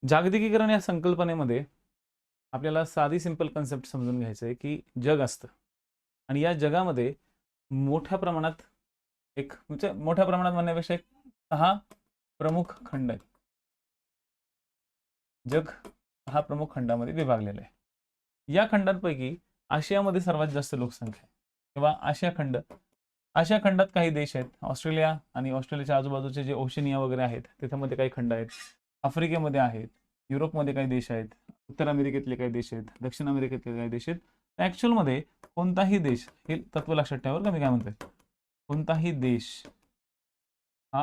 जागतिकीकरण या संकल्पनेमध्ये आपल्याला साधी सिंपल कन्सेप्ट समजून घ्यायचं आहे की जग असतं आणि या जगामध्ये मोठ्या प्रमाणात म्हणजे मोठ्या प्रमाणात म्हणण्यापेक्षा 6 प्रमुख खंड आहेत. जग 6 प्रमुख खंडामध्ये विभागलेलं आहे. या खंडांपैकी आशियामध्ये सर्वात जास्त लोकसंख्या आहे किंवा आशिया खंडात काही देश आहेत. ऑस्ट्रेलिया आणि ऑस्ट्रेलियाच्या आजूबाजूचे जे ओशनिया वगैरे आहेत त्याच्यामध्ये काही खंड आहेत. आफ्रिकेमध्ये आहेत, युरोपमध्ये काही देश आहेत, उत्तर अमेरिकेतले काही देश आहेत, दक्षिण अमेरिकेतले काही देश आहेत. ऍक्च्युअलमध्ये कोणताही देश, हे तत्व लक्षात ठेवा का मी काय म्हणतोय, कोणताही देश हा,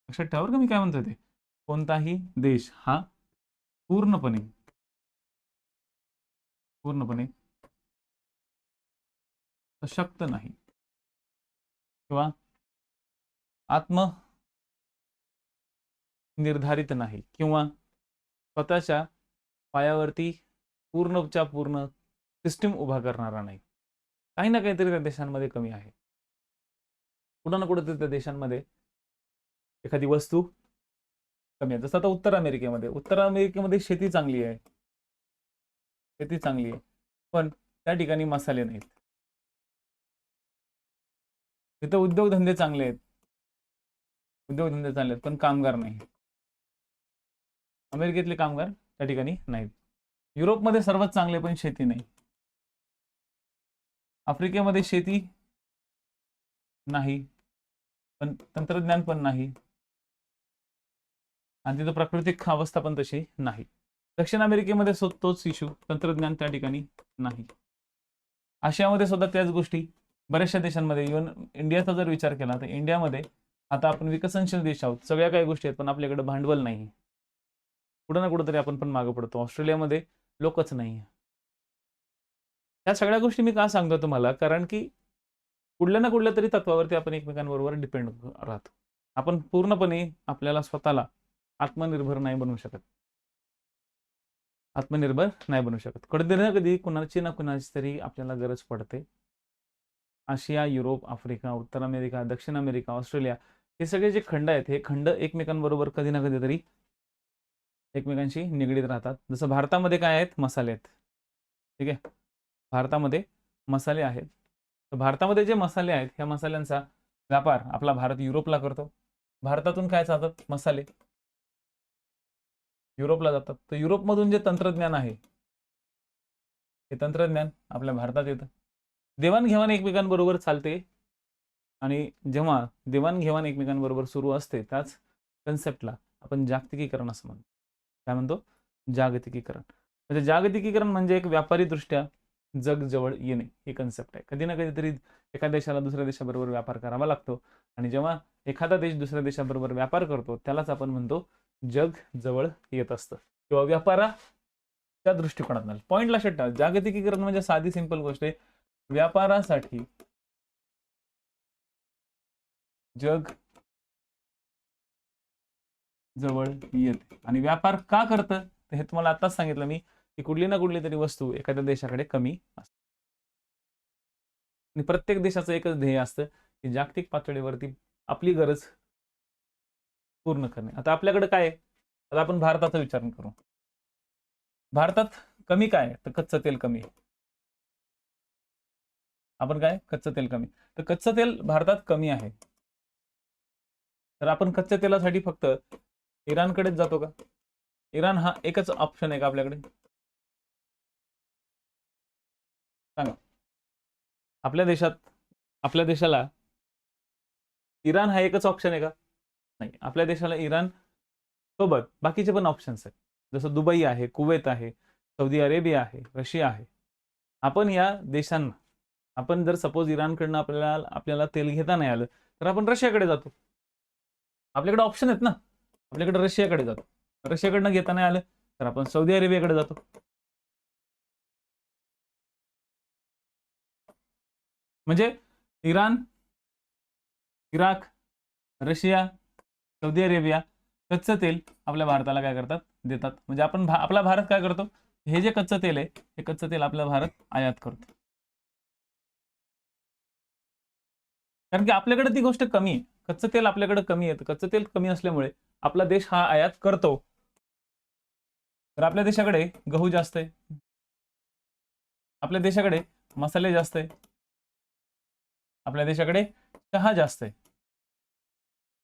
लक्षात ठेवा का मी काय म्हणतोय ते, कोणताही देश हा पूर्णपणे सशक्त नाही किंवा आत्मनिर्धारित नाही किंवा स्वतःच्या पायावरती पूर्णच्या पूर्ण सिस्टीम उभा करणारा नाही. काही ना काहीतरी त्या देशांमध्ये कमी आहे. कुठं ना कुठं त्या देशांमध्ये एखादी वस्तू कमी आहे. जसं आता उत्तर अमेरिकेमध्ये शेती चांगली आहे, पण त्या ठिकाणी मसाले नाहीत. तिथं उद्योगधंदे चांगले आहेत, पण कामगार नाही. अमेरिकेतले कामगार त्या ठिकाणी नाहीत. युरोपमध्ये सर्वात चांगले पण शेती नाही. आफ्रिकेमध्ये शेती नाही, पण तंत्रज्ञान पण नाही आणि तिथं प्राकृतिक अवस्था पण तशी नाही. दक्षिण अमेरिकेमध्ये तोच इश्यू, तंत्रज्ञान त्या ठिकाणी नाही. आशियामध्ये सुद्धा त्याच गोष्टी बऱ्याचशा देशांमध्ये, इव्हन इंडियाचा जर विचार केला तर इंडियामध्ये आता आपण विकसनशील देश आहोत, सगळ्या काही गोष्टी आहेत, पण आपल्याकडे भांडवल नाही. कुठं ना कुठं तरी आपण पण मागं पडतो. ऑस्ट्रेलियामध्ये लोकच नाही. या सगळ्या गोष्टी मी का सांगतो तुम्हाला, कारण की कुठल्या ना कुठल्या तरी तत्वावरती आपण एकमेकांबरोबर डिपेंड राहतो. आपण पूर्णपणे आपल्याला स्वतःला आत्मनिर्भर नाही बनवू शकत. कधी ना कधी कुणाची ना कुणाची तरी आपल्याला गरज पडते. आशिया, युरोप, आफ्रिका, उत्तर अमेरिका, दक्षिण अमेरिका, ऑस्ट्रेलिया, हे सगळे जे खंड आहेत, हे खंड एकमेकांबरोबर कधी ना कधीतरी एकमेकांशी निगडीत राहतात. जसं भारतामध्ये काय आहेत, मसाले आहेत. ठीक आहे, भारतामध्ये मसाले आहेत. तर भारतामध्ये जे मसाले आहेत, ह्या मसाल्यांचा व्यापार आपला भारत युरोपला करतो. भारतातून काय जातात मसाले, युरोपला जातात. तर युरोपमधून जे तंत्रज्ञान आहे, हे तंत्रज्ञान आपल्या भारतात येतं. देवाणघेवाण एकमेकांबरोबर चालते आणि जेव्हा देवाणघेवाण एकमेकांबरोबर सुरू असते, त्याच कन्सेप्टला आपण जागतिकीकरण असं म्हणतो. काय म्हणतो? जागतिकीकरण. म्हणजे जागतिकीकरण म्हणजे एक व्यापारी दृष्ट्या जग जवळ येणे, ही कन्सेप्ट आहे. कधी ना कधीतरी एका देशाला दुसऱ्या देशाबरोबर व्यापार करावा लागतो आणि जेव्हा एखादा देश दुसऱ्या देशाबरोबर व्यापार करतो, त्यालाच आपण म्हणतो जग जवळ येत असतं किंवा व्यापाराच्या दृष्टिकोनातून. पॉइंट लक्षात ठेवा, जागतिकीकरण म्हणजे साधी सिंपल गोष्ट आहे, व्यापारासाठी जग जवळ येते. आणि व्यापार का करतं हे तुम्हाला आताच सांगितलं मी, की कुठली ना कुठली तरी वस्तू एखाद्या देशाकडे कमी असते आणि प्रत्येक देशाचं एकच ध्येय असतं की जागतिक पातळीवरती आपली गरज पूर्ण करणे. आता आपल्याकडे काय आहे, आता आपण भारताचा विचार करू. भारतात कमी काय आहे, तर कच्चं तेल कमी आहे. आपण काय, कच्चं तेल कमी, तर कच्चं तेल भारतात कमी आहे. तर आपण कच्च्या तेलासाठी फक्त इराणकडेच जातो का? इराण हा एकच ऑप्शन आहे का आपल्याकडे? सांगा. आपल्या देशाला इराण हा एकच ऑप्शन आहे का? नाही. आपल्या देशाला इराण सोबत बाकीचे पण ऑप्शन्स आहेत. जसं दुबई आहे, कुवेत आहे, सौदी अरेबिया आहे, रशिया आहे. आपण या देशांना, आपण जर सपोज इराणकडनं आपल्याला तेल घेता नाही आलं, तर आपण रशियाकडे जातो. आपल्याकडे ऑप्शन आहेत ना, आपल्याकडे रशियाकडे जातो. रशियाकडनं घेता नाही आलं तर आपण सौदी अरेबियाकडे जातो. म्हणजे Iran, Iraq, Russia, Saudi Arabia कच्चं तेल आपल्या भारताला काय करतात, देतात. म्हणजे आपण आपला भारत काय करतो, हे जे कच्चं तेल आहे, हे कच्चं तेल आपला भारत आयात करतो. कारण की आपल्याकडे ती गोष्ट कमी आहे, कच्चं तेल आपल्याकडे कमी आहे. कच्चं तेल कमी असल्यामुळे आपला देश हा आयात करतो. तर आपल्या देशाकडे गहू जास्त आहे, आपल्या देशाकडे मसाले जास्त आहे, आपल्या देशाकडे चहा जास्त आहे.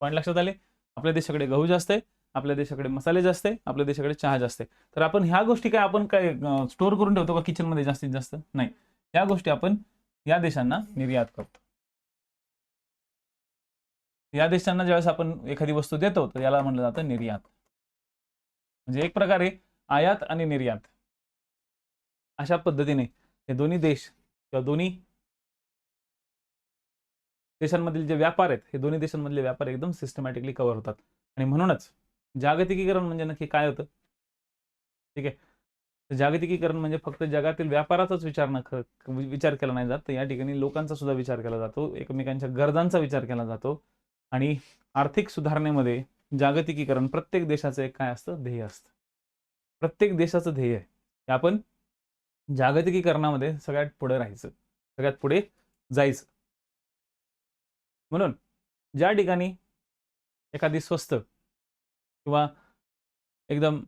पॉईंट लक्षात आले? आपल्या देशाकडे गहू जास्त आहे, आपल्या देशाकडे मसाले जास्त आहे, आपल्या देशाकडे चहा जास्त आहे. तर आपण ह्या गोष्टी काय आपण काय स्टोअर करून ठेवतो का किचनमध्ये जास्तीत जास्त? नाही. या गोष्टी आपण या देशांना निर्यात करतो. या देशांना ज्यावेळेस आपण एखादी वस्तू देतो तर याला म्हणलं जातं निर्यात. म्हणजे एक प्रकारे आयात आणि निर्यात अशा पद्धतीने हे दोन्ही देश किंवा दोन्ही देशांमधील जे व्यापार आहेत हे दोन्ही देशांमधले व्यापार एकदम सिस्टमॅटिकली कव्हर होतात. आणि म्हणूनच जागतिकीकरण म्हणजे नक्की काय होतं? ठीक आहे, तर जागतिकीकरण म्हणजे फक्त जगातील व्यापाराचाच विचार केला नाही जात, तर या ठिकाणी लोकांचा सुद्धा विचार केला जातो, एकमेकांच्या गरजांचा विचार केला जातो. आणि आर्थिक सुधारणेमध्ये जागतिकीकरण प्रत्येक देशाचं एक काय असतं? ध्येय असतं. प्रत्येक देशाचं ध्येय आहे की आपण जागतिकीकरणामध्ये सगळ्यात पुढे राहायचं, सगळ्यात पुढे जायचं. म्हणून ज्या ठिकाणी एखादी स्वस्त किंवा एकदम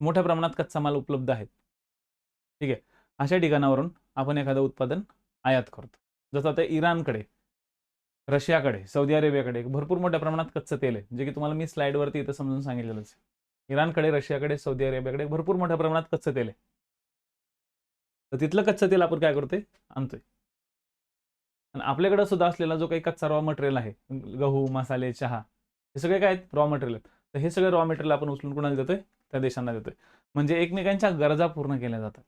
मोठ्या प्रमाणात कच्चा माल उपलब्ध आहे, ठीक आहे, अशा ठिकाणावरून आपण एखादं उत्पादन आयात करतो. जसं आता इराणकडे, रशियाकडे, सौदी अरेबियाकडे भरपूर मोठ्या प्रमाणात कच्चं तेल आहे, जे की तुम्हाला मी स्लाइडवरती इथं समजून सांगितलेलंच आहे. इराणकडे, रशियाकडे, सौदी अरेबियाकडे भरपूर मोठ्या प्रमाणात कच्चं तेल आहे. तर तिथलं कच्चं तेल आपण काय करतोय? आणतोय. आणि आपल्याकडे सुद्धा असलेला जो काही कच्चा रॉ मटेरियल आहे, गहू, मसाले, चहा, हे सगळे काय आहेत? रॉ मटेरियल आहेत. तर हे सगळे रॉ मटेरियल आपण उचलून कोणाला देतोय? त्या देशांना देतोय. म्हणजे एकमेकांच्या गरजा पूर्ण केल्या जातात.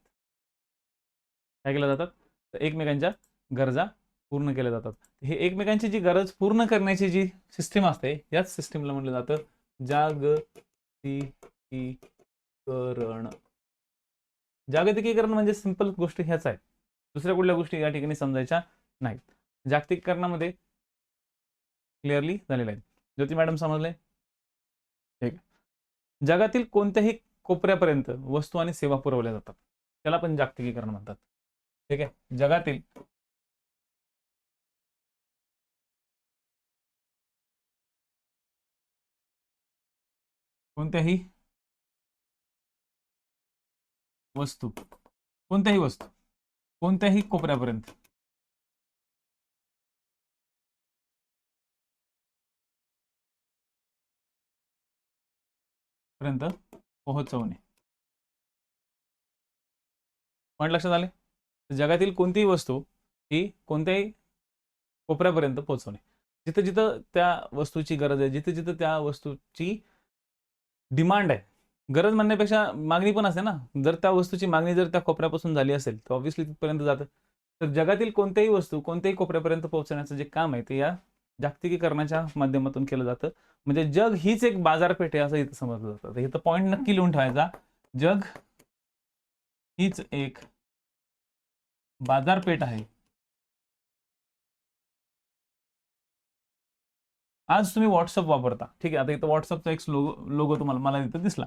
काय केल्या जातात? तर एकमेकांच्या गरजा पूर्ण केल्या जातात. हे एकमेकांची जी गरज पूर्ण करण्याची जी सिस्टीम असते, याच सिस्टीमला म्हटलं जातं जागतिकीकरण. जागतिकीकरण म्हणजे सिंपल गोष्ट ह्याच आहे, दुसऱ्या कुठल्या गोष्टी या ठिकाणी समजायच्या नाहीत. जागतिकीकरणामध्ये क्लिअरली झालेलं आहे. ज्योती मॅडम समजले? ठीक आहे. जगातील कोणत्याही कोपऱ्यापर्यंत वस्तू आणि सेवा पुरवल्या जातात, त्याला पण जागतिकीकरण म्हणतात. ठीक आहे, जगातील कोणत्याही वस्तू, कोणत्याही वस्तू कोणत्याही कोपऱ्यापर्यंत पर्यंत पोहोचवणे. पॉईंट लक्षात आले? जगातील कोणतीही वस्तू ही कोणत्याही कोपऱ्यापर्यंत पोहोचवणे. जिथं जिथं त्या वस्तूची गरज आहे, जिथं जिथं त्या वस्तूची डिमांड आहे, गरज म्हणण्यापेक्षा मागणी पण असते ना, जर त्या वस्तूची मागणी जर त्या कोपऱ्यापासून झाली असेल तर ऑब्व्हियसली तिथपर्यंत जातं. तर जगातील कोणत्याही वस्तू कोणत्याही कोपऱ्यापर्यंत पोहोचण्याचं जे काम आहे ते या जागतिकीकरणाच्या माध्यमातून केलं जातं. म्हणजे जग हीच एक बाजारपेठ आहे असं इथं समजलं जातं. इथं पॉईंट नक्की लिहून ठेवायचा, जग हीच एक बाजारपेठ आहे. आज तुम्ही व्हॉट्सअप वापरता, ठीक आहे, आता इथं व्हॉट्सअपचा एक लोगो तुम्हाला मला इथं दिसला.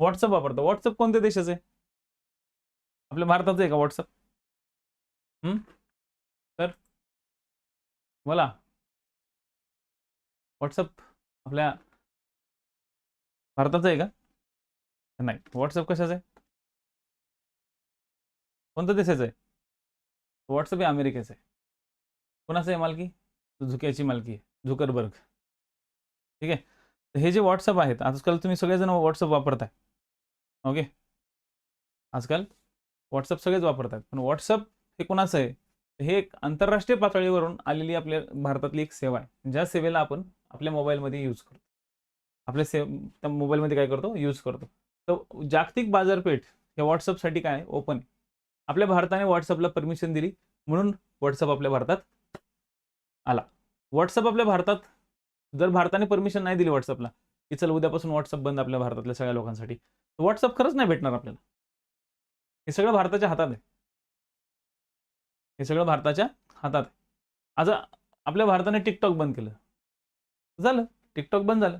व्हॉट्सअप वापरता, व्हॉट्सअप कोणत्या देशाचं आहे? आपल्या भारताचं आहे का व्हॉट्सअप? तर बोला, व्हॉट्सअप आपल्या भारताचं आहे का? नाही. व्हॉट्सअप कशाचं आहे? कोणत्या देशाचं आहे? व्हॉट्सअप हे अमेरिकेचं आहे. कोणाचं आहे मालकी? झुक्याची मालकी आहे, झुकरबर्ग. ठीक आहे, तर हे जे व्हॉट्सअप आहेत, आजकाल तुम्ही सगळेजण व्हॉट्सअप वापरताय. ओके, आजकाल व्हॉट्सअप सगळेच वापरतात. पण व्हॉट्सअप हे कोणाचं आहे? हे एक आंतरराष्ट्रीय पातळीवरून आलेली आपल्या भारतातली एक सेवा आहे, ज्या सेवेला आपण आपल्या मोबाईलमध्ये यूज करतो. आपल्या त्या मोबाईलमध्ये काय करतो? यूज करतो. तर जागतिक बाजारपेठ हे व्हॉट्सअपसाठी काय ओपन आहे. आपल्या भारताने व्हॉट्सअपला परमिशन दिली म्हणून व्हॉट्सअप आपल्या भारतात आला. व्हॉट्सअप आपल्या भारतात, जर भारताने परमिशन नाही दिली व्हॉट्सअपला की चल उद्यापासून व्हॉट्सअप बंद आपल्या भारतातल्या सगळ्या लोकांसाठी, तर व्हॉट्सअप खरंच नाही भेटणार आपल्याला. हे सगळं भारताच्या हातात आहे. हे सगळं भारताच्या हातात आहे. आज आपल्या भारताने टिकटॉक बंद केलं, झालं, टिकटॉक बंद झालं.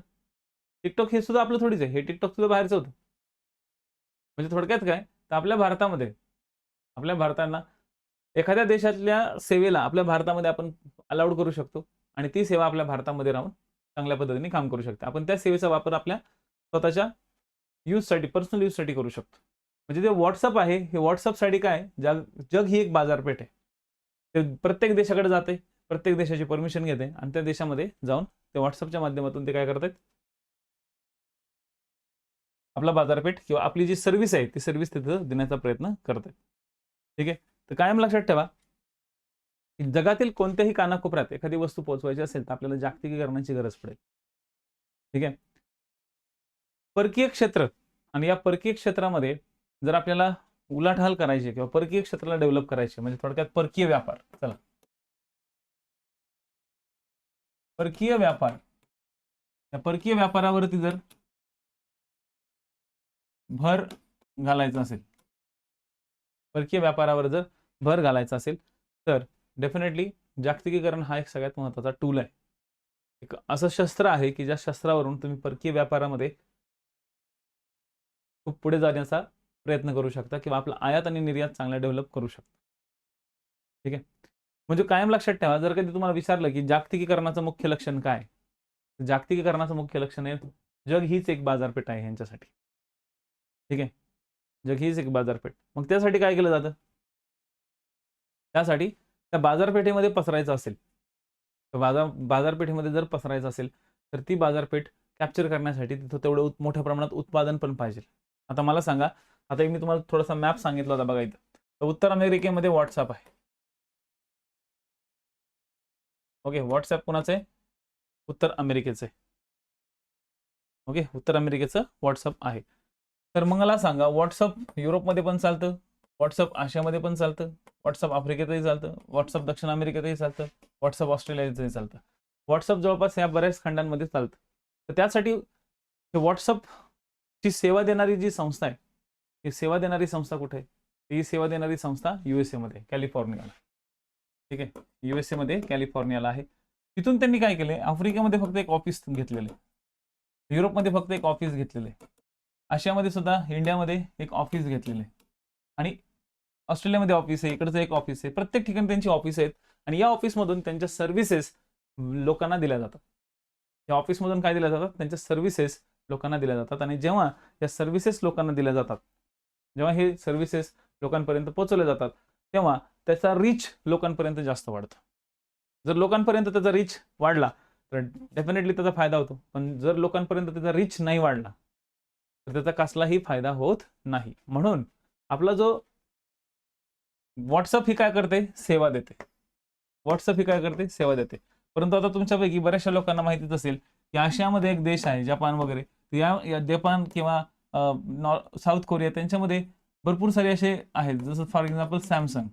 टिकटॉक हे सुद्धा आपलं थोडीच आहे, हे टिकटॉक सुद्धा बाहेरचं होतं. म्हणजे थोडक्यात काय, तर आपल्या भारतामध्ये आपल्या भारताला एखाद्या देशातल्या सेवेला आपल्या भारतामध्ये आपण अलाउड करू शकतो आणि ती सेवा आपल्या भारतामध्ये राहून चांगल्या पद्धतीने काम करू शकते. आपण त्या सेवेचा वापर आपल्या स्वतःच्या यूजसाठी, पर्सनल यूजसाठी करू शकतो. म्हणजे जे व्हॉट्सअप आहे, हे व्हॉट्सअपसाठी काय, जग ही एक बाजारपेठ आहे. ते प्रत्येक देशाकडे जाते, प्रत्येक देशाची परमिशन घेते आणि त्या देशामध्ये जाऊन ते व्हॉट्सअपच्या माध्यमातून ते काय करतात, आपला बाजारपेठ किंवा आपली जी सर्व्हिस आहे ती सर्व्हिस तिथं देण्याचा प्रयत्न करतात. ठीक आहे. तर कायम लक्षात ठेवा, की जगातील कोणत्याही कानाकोपऱ्यात एखादी वस्तू पोहोचवायची असेल तर आपल्याला जागतिकीकरणाची गरज पडेल. ठीक आहे. परकीय क्षेत्र, आणि या परकीय क्षेत्रामध्ये जर आपल्याला उलाढाल करायची किंवा परकीय क्षेत्राला डेव्हलप करायचे, म्हणजे थोडक्यात परकीय व्यापार, चला परकीय व्यापार, या परकीय व्यापारावरती जर भर घालायचा असेल, परकीय व्यापारावर जर भर घालायचा असेल तर डेफिनेटली जागतिकीकरण हा एक सगळ्यात महत्त्वाचा टूल आहे. एक असं शस्त्र आहे की ज्या शस्त्रावरून तुम्ही परकीय व्यापारामध्ये खूप पुढे जाण्याचा प्रयत्न करू शकता किंवा आपला आयात आणि निर्यात चांगला डेव्हलप करू शकता. ठीक आहे. म्हणजे कायम लक्षात ठेवा, जर कधी तुम्हाला विचारलं की जागतिकीकरणाचं मुख्य लक्षण काय, जागतिकीकरणाचं मुख्य लक्षण आहे जग हीच एक बाजारपेठ आहे यांच्यासाठी. ठीक आहे. जग हीच एक बाजारपेठ. मग त्यासाठी काय केलं जातं, त्यासाठी त्या बाजारपेठेमध्ये पसरायचं असेल, तर बाजारपेठेमध्ये जर पसरायचं असेल तर ती बाजारपेठ कॅप्चर करण्यासाठी तिथं तेवढं मोठ्या प्रमाणात उत्पादन पण पाहिजे. आता मला सांगा, आता मी तुम्हाला थोडासा मॅप सांगितला होता बघा इथं, तर उत्तर अमेरिकेमध्ये व्हॉट्सअप आहे. ओके, व्हॉट्सअप कोणाचं आहे, उत्तर अमेरिकेचं आहे. ओके, उत्तर अमेरिकेचं व्हॉट्सअप आहे. तर मग मला सांगा, व्हॉट्सअप युरोपमध्ये पण चालतं, व्हॉट्सअप आशियामध्ये पण चालतं, व्हॉट्सअप आफ्रिकेतही चालतं, व्हॉट्सअप दक्षिण अमेरिकेतही चालतं, व्हॉट्सअप ऑस्ट्रेलियातही चालतं. व्हॉट्सअप जवळपास या बऱ्याच खंडांमध्ये चालतं. तर त्यासाठी व्हॉट्सअपची सेवा देणारी जी संस्था आहे, ही सेवा देणारी संस्था कुठे आहे, ही सेवा देणारी संस्था USA मध्ये, कॅलिफोर्नियाला. ठीक आहे, USA मध्ये कॅलिफोर्नियाला आहे. तिथून त्यांनी काय केले, आफ्रिकेमध्ये फक्त एक ऑफिस घेतलेले, युरोपमध्ये फक्त एक ऑफिस घेतलेले, आशियामध्ये सुद्धा, इंडियामध्ये एक ऑफिस घेतलेले, आणि ऑस्ट्रेलियामध्ये ऑफिस आहे, इकडचं एक ऑफिस आहे. प्रत्येक ठिकाणी त्यांची ऑफिस आहेत आणि या ऑफिसमधून त्यांच्या सर्व्हिसेस लोकांना दिल्या जातात. या ऑफिसमधून काय दिल्या जातात, त्यांच्या सर्व्हिसेस लोकांना दिल्या जातात. आणि जेव्हा या सर्व्हिसेस लोकांना दिल्या जातात, जेव्हा हे सर्व्हिसेस लोकांपर्यंत पोहोचवले जातात, तेव्हा त्याचा रीच लोकांपर्यंत जास्त वाढतो. जर लोकांपर्यंत त्याचा रीच वाढला तर डेफिनेटली त्याचा फायदा होतो, पण जर लोकांपर्यंत त्याचा रीच नाही वाढला तर त्याचा कसलाही फायदा होत नाही. म्हणून आपला जो व्हॉट्सअप ही काय करते, सेवा देते. व्हॉट्सअप ही काय करते, सेवा देते. परंतु आता तुमच्यापैकी बऱ्याचशा लोकांना माहितीच असेल की आशियामध्ये एक देश आहे जपान वगैरे, या जपान किंवा साऊथ कोरिया, त्यांच्यामध्ये भरपूर सारे असे आहेत, जसं फॉर एक्झाम्पल सॅमसंग,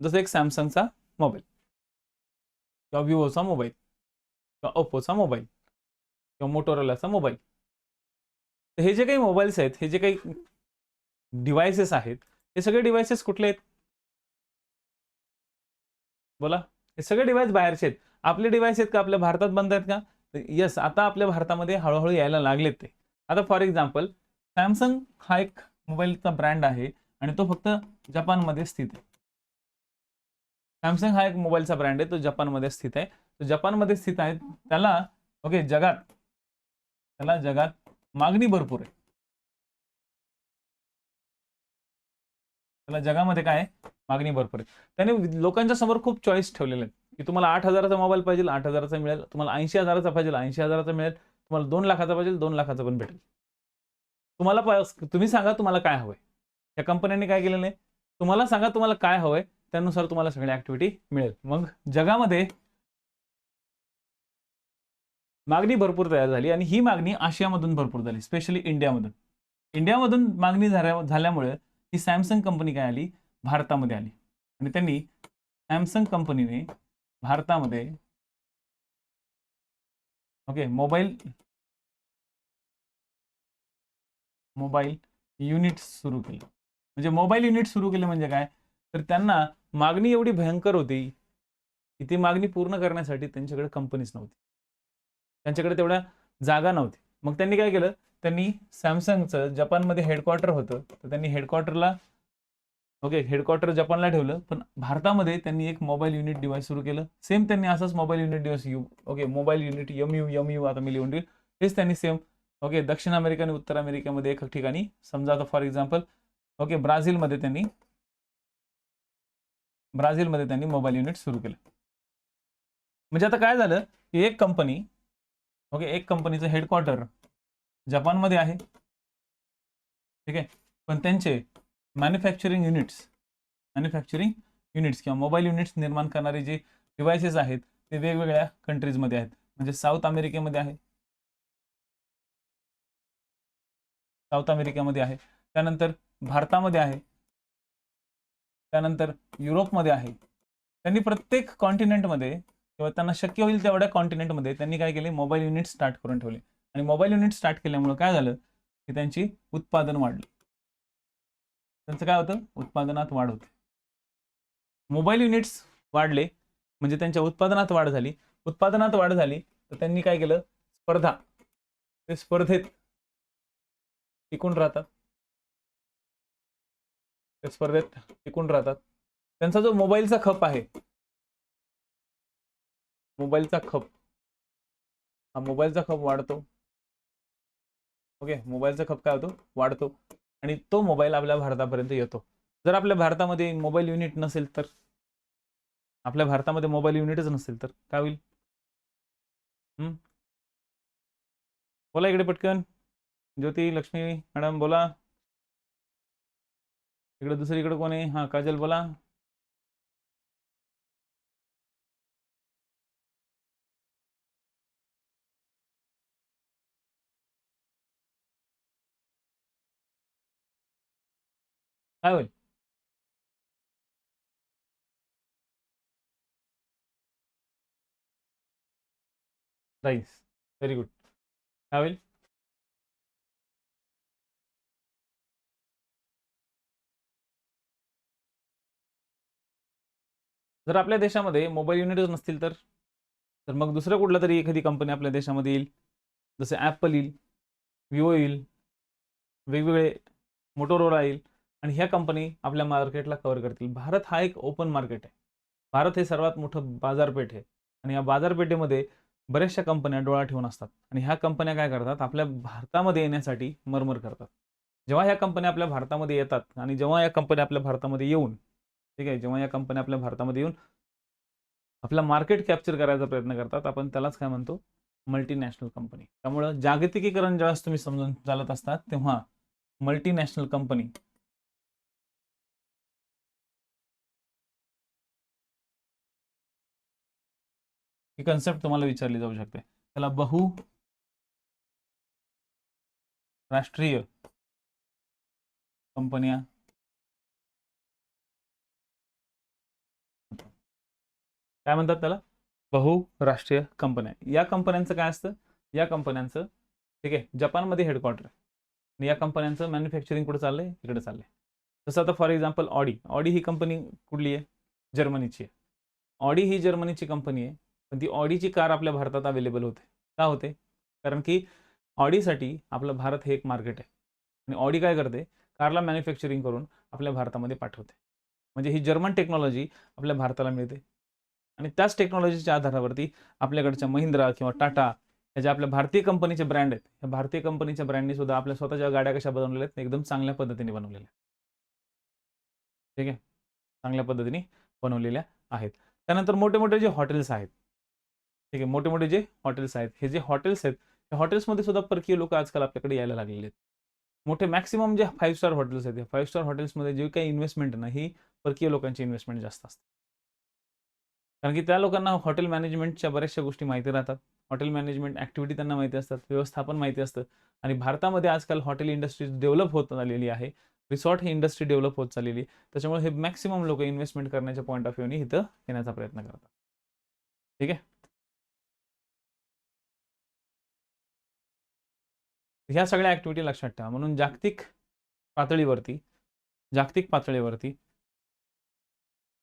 जसं एक सॅमसंगचा मोबाईल किंवा विवोचा मोबाईल किंवा ओप्पोचा मोबाईल किंवा मोटोरोलाचा मोबाईल. तर हे जे काही मोबाईल्स आहेत, हे जे काही डिव्हायसेस आहेत, हे सगळे डिव्हायसेस कुठले आहेत, बोला. हे सगळे डिव्हाइस बाहेरचे आहेत. आपले डिव्हाइस आहेत का, आपल्या भारतात बनत आहेत का, येस, आता आपल्या भारतामध्ये हळूहळू यायला लागलेत ते. आता फॉर एक्झाम्पल सॅमसंग हा एक मोबाईलचा ब्रँड आहे आणि तो फक्त जपानमध्ये स्थित आहे. सॅमसंग हा एक मोबाईलचा ब्रँड आहे, तो जपानमध्ये स्थित आहे. तो जपानमध्ये स्थित आहे, त्याला ओके जगात मागणी भरपूर आहे. त्याला जगामध्ये काय आहे, मागणी भरपूर आहे. त्याने लोकांच्या समोर खूप चॉईस ठेवलेले आहेत की तुम्हाला 8,000चा मोबाईल पाहिजे 8,000चा मिळेल, तुम्हाला 80,000चा पाहिजे 80,000चा मिळेल, तुम्हाला 2 लाखाचा पाहिजे 2 लाखाचा पण भेटेल. तुम्ही सांगा तुम्हाला काय हवंय. या कंपन्यांनी काय केलेलं आहे, तुम्हाला सांगा तुम्हाला काय हवंय, त्यानुसार तुम्हाला सगळी ऍक्टिव्हिटी मिळेल. मग जगामध्ये मागणी भरपूर तयार झाली आणि ही मागणी आशियामधून भरपूर झाली, स्पेशली इंडियामधून मागणी झाल्यामुळे ही सॅमसंग कंपनी काय आली, भारतामध्ये आली. आणि त्यांनी सॅमसंग कंपनीने भारतामध्ये ओके मोबाईल युनिट सुरू केलं. म्हणजे मोबाईल युनिट सुरू केले म्हणजे काय, तर त्यांना मागणी एवढी भयंकर होती की ती मागणी पूर्ण करण्यासाठी त्यांच्याकडे कंपनीच नव्हती, त्यांच्याकडे तेवढ्या जागा नव्हती. मग त्यांनी काय केलं, त्यांनी सॅमसंगचं जपानमध्ये हेडक्वार्टर होतं, तर त्यांनी हेडक्वार्टर जपानला ठेवलं, पण भारतामध्ये त्यांनी एक मोबाईल युनिट डिव्हाइस सुरू केलं. सेम त्यांनी असंच mobile unit device mobile unit MU आता मी लिहून देईल, हेच त्यांनी सेम ओके दक्षिण अमेरिका आणि उत्तर अमेरिकेमध्ये एक ठिकाणी समजा आता फॉर एक्झाम्पल ओके ब्राझीलमध्ये त्यांनी मोबाईल युनिट सुरू केलं. म्हणजे आता काय झालं की एक कंपनीचं हेडक्वार्टर जपानमध्ये आहे, ठीक आहे, पण त्यांचे मॅन्युफॅक्चरिंग युनिट्स किंवा मोबाईल युनिट्स निर्माण करणारे जे डिव्हायसेस आहेत ते वेगवेगळ्या कंट्रीजमध्ये आहेत. म्हणजे साऊथ अमेरिकेमध्ये आहे, त्यानंतर भारतामध्ये आहे, त्यानंतर युरोपमध्ये आहे. त्यांनी प्रत्येक कॉन्टिनेंटमध्ये किंवा त्यांना शक्य होईल तेवढ्या कॉन्टिनेंटमध्ये त्यांनी काय केले, मोबाईल युनिट स्टार्ट करून ठेवले. आणि मोबाईल युनिट स्टार्ट केल्यामुळे काय झालं की त्यांची उत्पादन वाढलं. त्यांचं काय होतं, उत्पादनात वाढ होते. मोबाईल युनिट्स वाढले म्हणजे त्यांच्या उत्पादनात वाढ झाली. उत्पादनात वाढ झाली तर त्यांनी काय केलं, ते स्पर्धेत टिकून राहतात. त्यांचा जो मोबाईलचा खप आहे, मोबाईलचा खप वाढतो. ओके, मोबाईलचा खप काय होतो, वाढतो आणि तो मोबाईल आपल्या भारतापर्यंत येतो. जर आपल्या भारतामध्ये मोबाईल युनिट नसेल तर, आपल्या भारतामध्ये मोबाईल युनिटच नसेल तर काय होईल? बोला इकडे पटकन, ज्योती लक्ष्मी मॅडम बोला. इकडे दुसरीकडे कोण आहे? हा काजल बोला. काय होईल? Rice, very good. काय होईल? जर आपल्या देशामध्ये मोबाईल युनिटच नसतील तर मग दुसरं कुठलं तरी एखादी कंपनी आपल्या देशामध्ये येईल. जसे ॲपल येईल, विवो येईल, वेगवेगळे मोटोरोला येईल आणि ह्या कंपनी आपल्या मार्केटला कव्हर करतील. भारत हा एक ओपन मार्केट आहे. भारत हे सर्वात मोठं बाजारपेठ आहे आणि या बाजारपेठेमध्ये बऱ्याचशा कंपन्या डोळा ठेवून असतात आणि ह्या कंपन्या काय करतात, आपल्या भारतामध्ये येण्यासाठी मरमर करतात. जेव्हा ह्या कंपन्या आपल्या भारतामध्ये येतात आणि जेव्हा या कंपन्या आपल्या भारतामध्ये येऊन, ठीक आहे, जेव्हा या कंपन्या आपल्या भारतामध्ये येऊन आपला मार्केट कॅप्चर करायचा प्रयत्न करतात, आपण त्यालाच काय म्हणतो, मल्टीनॅशनल कंपनी. त्यामुळे जागतिकीकरण ज्यावेळेस तुम्ही समजून चालत असतात तेव्हा मल्टीनॅशनल कंपनी ही कन्सेप्ट तुम्हाला विचारली जाऊ शकते. त्याला बहुराष्ट्रीय कंपन्या काय म्हणतात, त्याला बहुराष्ट्रीय कंपन्या. या कंपन्यांचं काय असतं, या कंपन्यांचं ठीक आहे जपानमध्ये हेडक्वार्टर आहे आणि या कंपन्यांचं मॅन्युफॅक्चरिंग कुठे चाललंय, इकडे चाललंय. जसं आता for example Audi he company कुठली आहे, जर्मनीची आहे. ऑडी ही जर्मनीची कंपनी आहे, पण ती ऑडीची कार आपल्या भारतात अवेलेबल होते. का होते? कारण की ऑडीसाठी आपलं भारत हे एक मार्केट आहे आणि ऑडी काय करते, कारला मॅन्युफॅक्चरिंग करून आपल्या भारतामध्ये पाठवते. म्हणजे ही जर्मन टेक्नॉलॉजी आपल्या भारताला मिळते आणि त्याच टेक्नॉलॉजीच्या आधारावरती आपल्याकडच्या महिंद्रा किंवा टाटा ह्या ज्या आपल्या भारतीय कंपनीचे ब्रँड आहेत, या भारतीय कंपनीच्या ब्रँडनी सुद्धा आपल्या स्वतःच्या गाड्या कशा बनवलेल्या आहेत, एकदम चांगल्या पद्धतीने बनवलेल्या. ठीक आहे, चांगल्या पद्धतीने बनवलेल्या आहेत. त्यानंतर मोठे मोठे जे हॉटेल्स आहेत, ठीक आहे, मोठे मोठे जे हॉटेल्स आहेत, हे जे हॉटेल्स आहेत त्या हॉटेल्समध्ये सुद्धा परकीय लोक आजकाल आपल्याकडे यायला लागलेले आहेत. मोठे मॅक्सिमम जे 5 स्टार हॉटेल्स आहेत, 5 स्टार हॉटेल्समध्ये जे काही इन्व्हेस्टमेंट आहे ना, ही परकीय लोकांची इन्व्हेस्टमेंट जास्त असते. कारण की त्या लोकांना हॉटेल मॅनेजमेंटच्या बऱ्याचशा गोष्टी माहिती राहतात. हॉटेल मॅनेजमेंट ॲक्टिव्हिटी त्यांना माहिती असतात, व्यवस्थापन माहिती असतं आणि भारतामध्ये आजकाल हॉटेल इंडस्ट्री डेव्हलप होत आलेली आहे. रिसॉर्ट ही इंडस्ट्री डेव्हलप होत चाललेली. त्याच्यामुळे हे मॅक्सिमम लोक इन्व्हेस्टमेंट करण्याच्या पॉईंट ऑफ व्ह्यूने इथं येण्याचा प्रयत्न करतात. ठीक आहे, ह्या सगळ्या ॲक्टिव्हिटी लक्षात ठेवा. म्हणून जागतिक पातळीवरती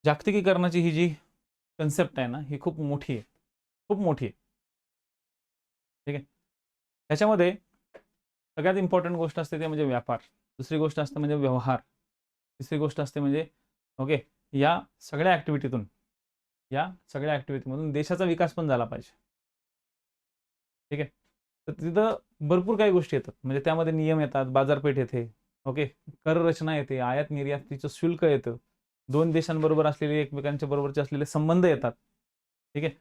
जागतिकीकरणाची ही जी कन्सेप्ट आहे ना, ही खूप मोठी आहे. ठीक आहे, त्याच्यामध्ये सगळ्यात इम्पॉर्टंट गोष्ट असते ते म्हणजे व्यापार. दुसरी गोष्ट असते म्हणजे व्यवहार. तिसरी गोष्ट असते म्हणजे ओके, या सगळ्या ॲक्टिव्हिटीमधून देशाचा विकास पण झाला पाहिजे. ठीक आहे, तर तिथं भरपूर काही गोष्टी येतात, म्हणजे त्यामध्ये नियम येतात, बाजारपेठ येते, ओके, कर रचना येते, आयात निर्यातीचं शुल्क येतं, दोन देशांबरोबर असलेले एकमेकांच्या बरोबरचे असलेले संबंध येतात. ठीक आहे,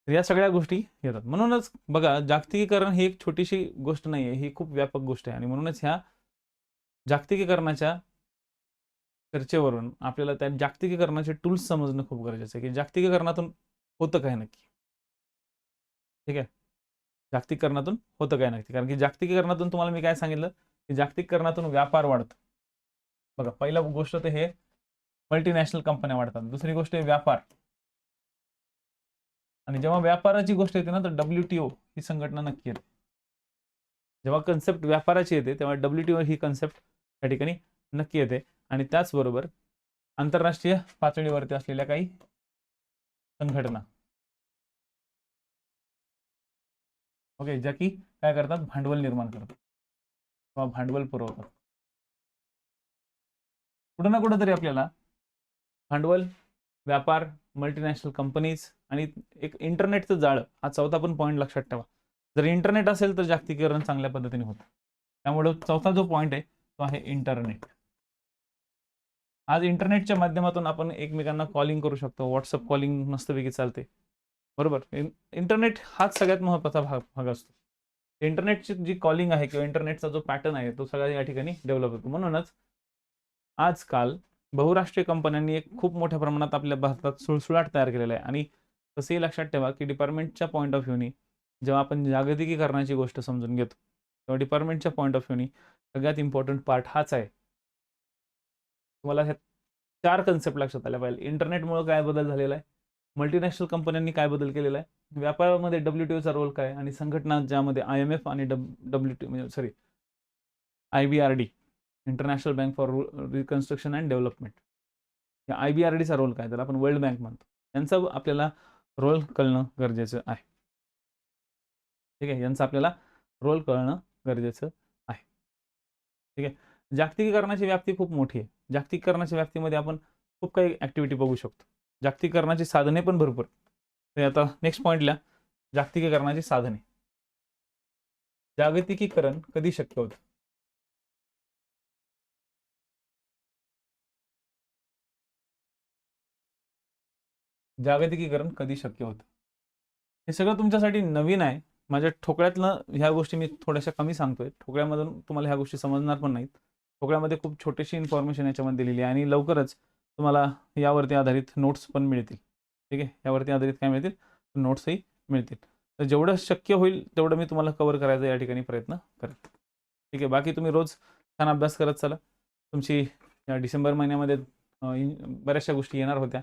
तर या सगळ्या गोष्टी येतात. म्हणूनच बघा, जागतिकीकरण ही एक छोटीशी गोष्ट नाही आहे, ही खूप व्यापक गोष्ट आहे. आणि म्हणूनच ह्या जागतिकीकरणाच्या चर्चेवरून आपल्याला त्या जागतिकीकरणाचे टूल्स समजणं खूप गरजेचं आहे, की जागतिकीकरणातून होतं काय नक्की. ठीक आहे, जागतिकीकरणातून होतं काय नक्की. कारण की जागतिकीकरणातून तुम्हाला मी काय सांगितलं, की जागतिकीकरणातून व्यापार वाढतो. बघा, पहिला गोष्ट तर हे मल्टीनॅशनल कंपन्या वाढतात, दुसरी गोष्ट आहे व्यापार. आणि जेव्हा व्यापाराची गोष्ट येते ना, तर WTO ही संघटना नक्की येते. जेव्हा कन्सेप्ट व्यापाराची येते तेव्हा WTO ही कन्सेप्ट त्या ठिकाणी नक्की येते. आणि त्याचबरोबर आंतरराष्ट्रीय पातळीवरती असलेल्या काही संघटना, ओके, ज्या की काय करतात, भांडवल निर्माण करतात किंवा भांडवल पुरवतात. कुठं ना कुठं तरी आपल्याला भांडवल, व्यापार, मल्टीनॅशनल कंपनीज आणि एक इंटरनेटचं जाळं, हा चौथा पण पॉईंट लक्षात ठेवा. जर इंटरनेट असेल तर जागतिकीकरण चांगल्या पद्धतीने होतं. त्यामुळे चौथा जो पॉईंट आहे तो आहे इंटरनेट. आज इंटरनेटच्या माध्यमातून आपण एकमेकांना कॉलिंग करू शकतो, व्हॉट्सअप कॉलिंग मस्तपैकी चालते, बरोबर. इंटरनेट हाच सगळ्यात महत्त्वाचा भाग असतो. इंटरनेटची जी कॉलिंग आहे किंवा इंटरनेटचा जो पॅटर्न आहे तो सगळ्या या ठिकाणी डेव्हलप होतो. म्हणूनच आजकाल बहुराष्ट्रीय कंपन्यांनी एक खूप मोठ्या प्रमाणात आपल्या भारतात सुळसुळाट तयार केलेला आहे. आणि तसंही लक्षात ठेवा की डिपार्टमेंटच्या पॉईंट ऑफ व्ह्यूनी जेव्हा आपण जागतिकीकरणाची गोष्ट समजून घेतो तेव्हा डिपार्टमेंटच्या पॉईंट ऑफ व्ह्यूनी सगळ्यात इम्पॉर्टंट पार्ट हाच आहे. तुम्हाला ह्या 4 कन्सेप्ट लक्षात आल्या पाहिजे. इंटरनेटमुळे काय बदल झालेला आहे, मल्टीनॅशनल कंपन्यांनी काय बदल केलेला आहे, व्यापारामध्ये WTOचा रोल काय, आणि संघटना ज्यामध्ये IMF आणि WTO म्हणजे sorry IBRD, international bank for reconstruction and development, या IBRDचा रोल काय, त्याला आपण वर्ल्ड बँक म्हणतो, यांचा आपल्याला रोल कळणं गरजेचं आहे. ठीक आहे, यांचा आपल्याला रोल कळणं गरजेचं आहे. ठीक आहे, जागतिकीकरणाची व्याप्ती खूप मोठी आहे. जागतिकीकरणाच्या व्याप्तीमध्ये आपण खूप काही ऍक्टिव्हिटी बघू शकतो. जागतिकीकरणाची साधने पण भरपूर. तर आता नेक्स्ट पॉईंटला, जागतिकीकरणाची साधने. जागतिकीकरण कधी शक्य होतं? जागतिकीकरण कधी शक्य होतं? हे सगळं तुमच्यासाठी नवीन आहे. माझ्या ठोकळ्यातलं ह्या गोष्टी मी थोड्याशा कमी सांगतोय. ठोकळ्यामधून तुम्हाला ह्या गोष्टी समजणार पण नाहीत. ठोकळ्यामध्ये खूप छोटीशी इन्फॉर्मेशन याच्यामध्ये दिलेली आहे आणि लवकरच तुम्हाला यावरती आधारित नोट्स पण मिळतील. ठीक आहे, यावरती आधारित काय मिळतील, नोट्सही मिळतील. तर जेवढं शक्य होईल तेवढं मी तुम्हाला कव्हर करायचा या ठिकाणी प्रयत्न करेन. ठीक आहे, बाकी तुम्ही रोज छान अभ्यास करत चला. तुमची या डिसेंबर महिन्यामध्ये बऱ्याचशा गोष्टी येणार होत्या,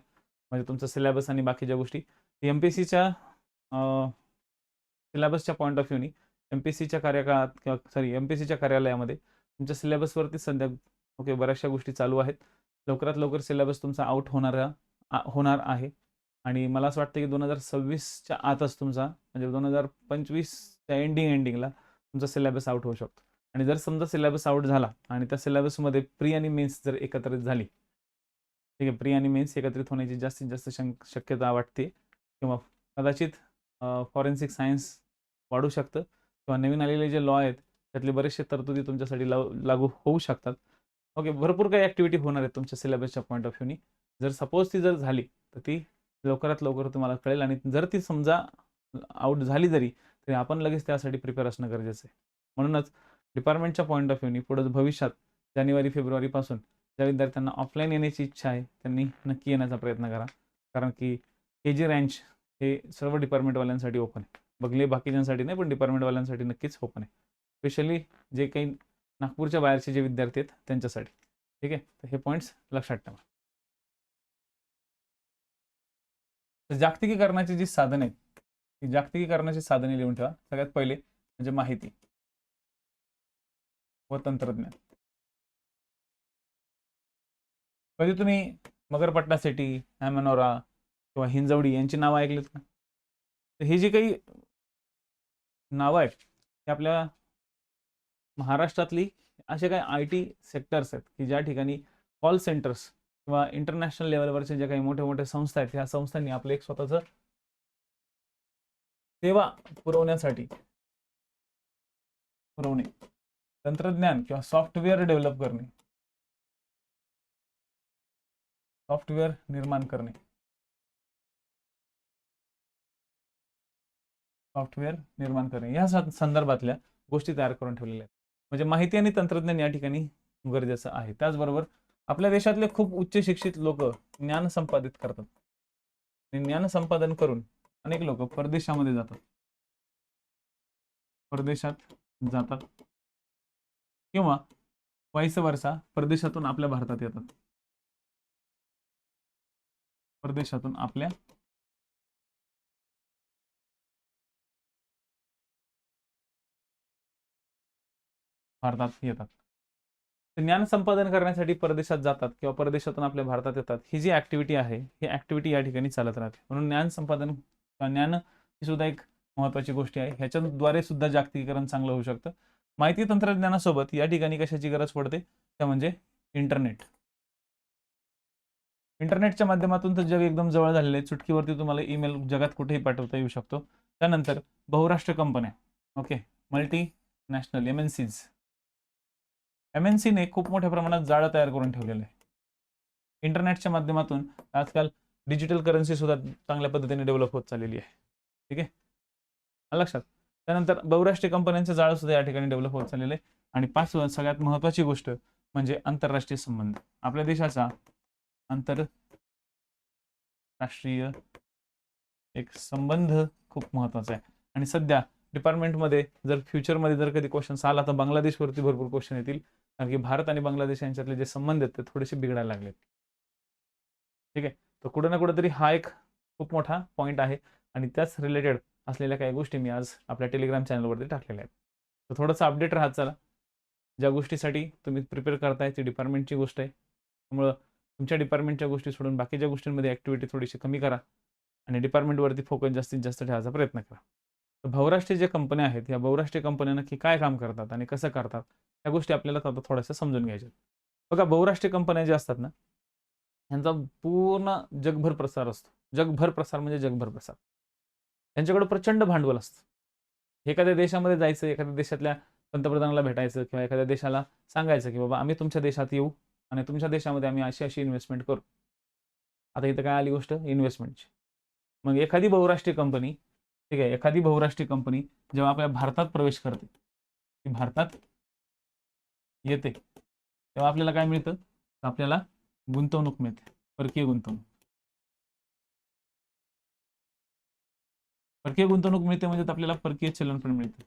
म्हणजे तुमचा सिलेबस आणि बाकीच्या गोष्टी. MPSCच्या सिलेबसच्या पॉईंट ऑफ व्ह्यूनी MPSCच्या कार्यकाळात किंवा सॉरी MPSCच्या कार्यालयामध्ये तुमच्या सिलेबसवरती सध्या ओके बऱ्याचशा गोष्टी चालू आहेत. लवकरात लवकर सिलेबस तुमचा आउट होणार आहे. आणि मला असं वाटतं की 2026च्या आतच तुमचा म्हणजे 2025च्या एंडिंगला तुमचा सिलेबस आउट होऊ शकतो. आणि जर समजा सिलेबस आउट झाला आणि त्या सिलेबसमध्ये प्री आणि मेन्स जर एकत्रित झाली, ठीक आहे, प्री आणि मेन्स एकत्रित होण्याची जास्तीत जास्त शक्यता वाटते, किंवा कदाचित फॉरेन्सिक सायन्स वाढू शकतं, किंवा नवीन आलेले जे लॉ आहेत त्यातले बरेचसे तरतुदी तुमच्यासाठी लागू होऊ शकतात. ओके, भरपूर काही ॲक्टिव्हिटी होणार आहेत तुमच्या सिलेबसच्या पॉईंट ऑफ व्ह्यूनी. जर सपोज ती जर झाली तर ती लवकरात लवकर तुम्हाला कळेल. आणि जर ती समजा आउट झाली जरी तरी आपण लगेच त्यासाठी प्रिपेअर असणं गरजेचं आहे. म्हणूनच डिपार्टमेंटच्या पॉईंट ऑफ व्ह्यूनी पुढे भविष्यात जानेवारी-फेब्रुवारीपासून ज्या विद्यार्थ्यांना ऑफलाईन येण्याची इच्छा आहे त्यांनी नक्की येण्याचा प्रयत्न करा. कारण की KG रँच हे सर्व डिपार्टमेंटवाल्यांसाठी ओपन आहे. बघले बाकीच्यांसाठी नाही, पण डिपार्टमेंटवाल्यांसाठी नक्कीच ओपन आहे. स्पेशली जे काही नागपूरच्या बाहेरचे जे विद्यार्थी आहेत त्यांच्यासाठी. ठीक आहे, तर हे पॉईंट्स लक्षात ठेवा. तर जागतिकीकरणाची जी साधने आहेत, ती जागतिकीकरणाची साधने लिहून ठेवा. सगळ्यात पहिले म्हणजे माहिती व तंत्रज्ञान. कधी तुम्ही मगरपट्टा सिटी, ॲमनोरा किंवा हिंजवडी यांची नावं ऐकलीत का? तर ही जी काही नावं आहेत ही आपल्या महाराष्ट्रातली असे काही IT सेक्टर्स आहेत की ज्या ठिकाणी कॉल सेंटर्स किंवा इंटरनॅशनल लेवलवरचे जे काही मोठे मोठे संस्था आहेत, ह्या संस्थांनी आपलं एक स्वतःचं सेवा पुरवण्यासाठी पुरवणे, तंत्रज्ञान किंवा सॉफ्टवेअर डेव्हलप करणे, सॉफ्टवेअर निर्माण करणे, सॉफ्टवेअर निर्माण करणे या संदर्भातल्या गोष्टी तयार करून ठेवलेल्या आहेत. म्हणजे माहिती आणि तंत्रज्ञान या ठिकाणी गरजेचं आहे. त्याचबरोबर आपल्या देशातले खूप उच्च शिक्षित लोक ज्ञान संपादित करतात. ज्ञान संपादन करून अनेक लोक परदेशामध्ये जातात, परदेशात जातात किंवा वाईस वर्सा परदेशातून आपल्या भारतात येतात, परदेशातून आपल्या भारतात येतात. ज्ञान संपादन करण्यासाठी परदेशात जातात किंवा परदेशातून आपल्या भारतात येतात. ही जी ऍक्टिव्हिटी आहे ही ऍक्टिव्हिटी या ठिकाणी चालत राहते. म्हणून ज्ञान संपादन ज्ञान ही सुद्धा एक महत्वाची गोष्ट आहे. ह्याच्याद्वारे सुद्धा जागतिकीकरण चांगलं होऊ शकतं. माहिती तंत्रज्ञानासोबत या ठिकाणी कशाची गरज पडते त्या म्हणजे इंटरनेट. इंटरनेटच्या माध्यमातून तर जग एकदम जवळ झालेलं आहे. चुटकीवरती तुम्हाला ईमेल जगात कुठेही पाठवता येऊ शकतो. त्यानंतर बहुराष्ट्र कंपन्या, ओके, मल्टी नॅशनल MNCs, MNCने खूप मोठ्या प्रमाणात जाळं तयार करून ठेवलेलं आहे. इंटरनेटच्या माध्यमातून आजकाल डिजिटल करन्सी सुद्धा चांगल्या पद्धतीने डेव्हलप होत चाललेली आहे. ठीक आहे, लक्षात. त्यानंतर बहुराष्ट्रीय कंपन्यांचे जाळं सुद्धा या ठिकाणी डेव्हलप होत चाललेलं आहे. आणि पाचवं सगळ्यात महत्वाची गोष्ट म्हणजे आंतरराष्ट्रीय संबंध. आपल्या देशाचा आंतरराष्ट्रीय एक संबंध खूप महत्वाचा आहे. आणि सध्या डिपार्टमेंटमध्ये जर फ्युचरमध्ये जर कधी क्वेश्चन्स आला तर बांगलादेशवरती भरपूर क्वेश्चन येतील, कारण की भारत आणि बांगलादेश यांच्यातले जे संबंध आहेत ते थोडेसे बिघडायला लागलेत. ठीक आहे, तर कुठं ना कुठेतरी हा एक खूप मोठा पॉईंट आहे आणि त्याच रिलेटेड असलेल्या काही गोष्टी मी आज आपल्या टेलिग्राम चॅनलवरती टाकलेल्या आहेत. तर थोडंसं अपडेट राहत चला. ज्या गोष्टीसाठी तुम्ही प्रिपेअर करताय ती डिपार्टमेंटची गोष्ट आहे, त्यामुळं तुमच्या डिपार्टमेंटच्या गोष्टी सोडून बाकीच्या गोष्टींमध्ये ऍक्टिव्हिटी थोडीशी कमी करा आणि डिपार्टमेंटवरती फोकस जास्तीत जास्त ठेवायचा प्रयत्न करा. तर बहुराष्ट्रीय जे कंपन्या आहेत या बहुराष्ट्रीय कंपन्या नक्की काय काम करतात आणि कसं करतात या गोष्टी आपल्याला आता थोड्याशा समजून घ्यायच्या. बघा, बहुराष्ट्रीय कंपन्या ज्या असतात ना यांचा पूर्ण जगभर प्रसार असतो. जगभर प्रसार म्हणजे जगभर प्रसार. त्यांच्याकडे प्रचंड भांडवल असतं. एखाद्या देशामध्ये जायचं, एखाद्या देशातल्या पंतप्रधानाला भेटायचं किंवा एखाद्या देशाला सांगायचं की बाबा आम्ही तुमच्या देशात येऊ आणि तुमच्या देशामध्ये आम्ही अशी अशी इन्व्हेस्टमेंट करू. आता इथं काय आली गोष्ट इन्व्हेस्टमेंटची. मग एखादी बहुराष्ट्रीय कंपनी, ठीक आहे, एखादी बहुराष्ट्रीय कंपनी जेव्हा आपल्या भारतात प्रवेश करते, ती भारतात येते, तेव्हा आपल्याला काय मिळतं? आपल्याला गुंतवणूक मिळते, परकीय गुंतवणूक. परकीय गुंतवणूक मिळते म्हणजे आपल्याला परकीय चलन पण मिळते,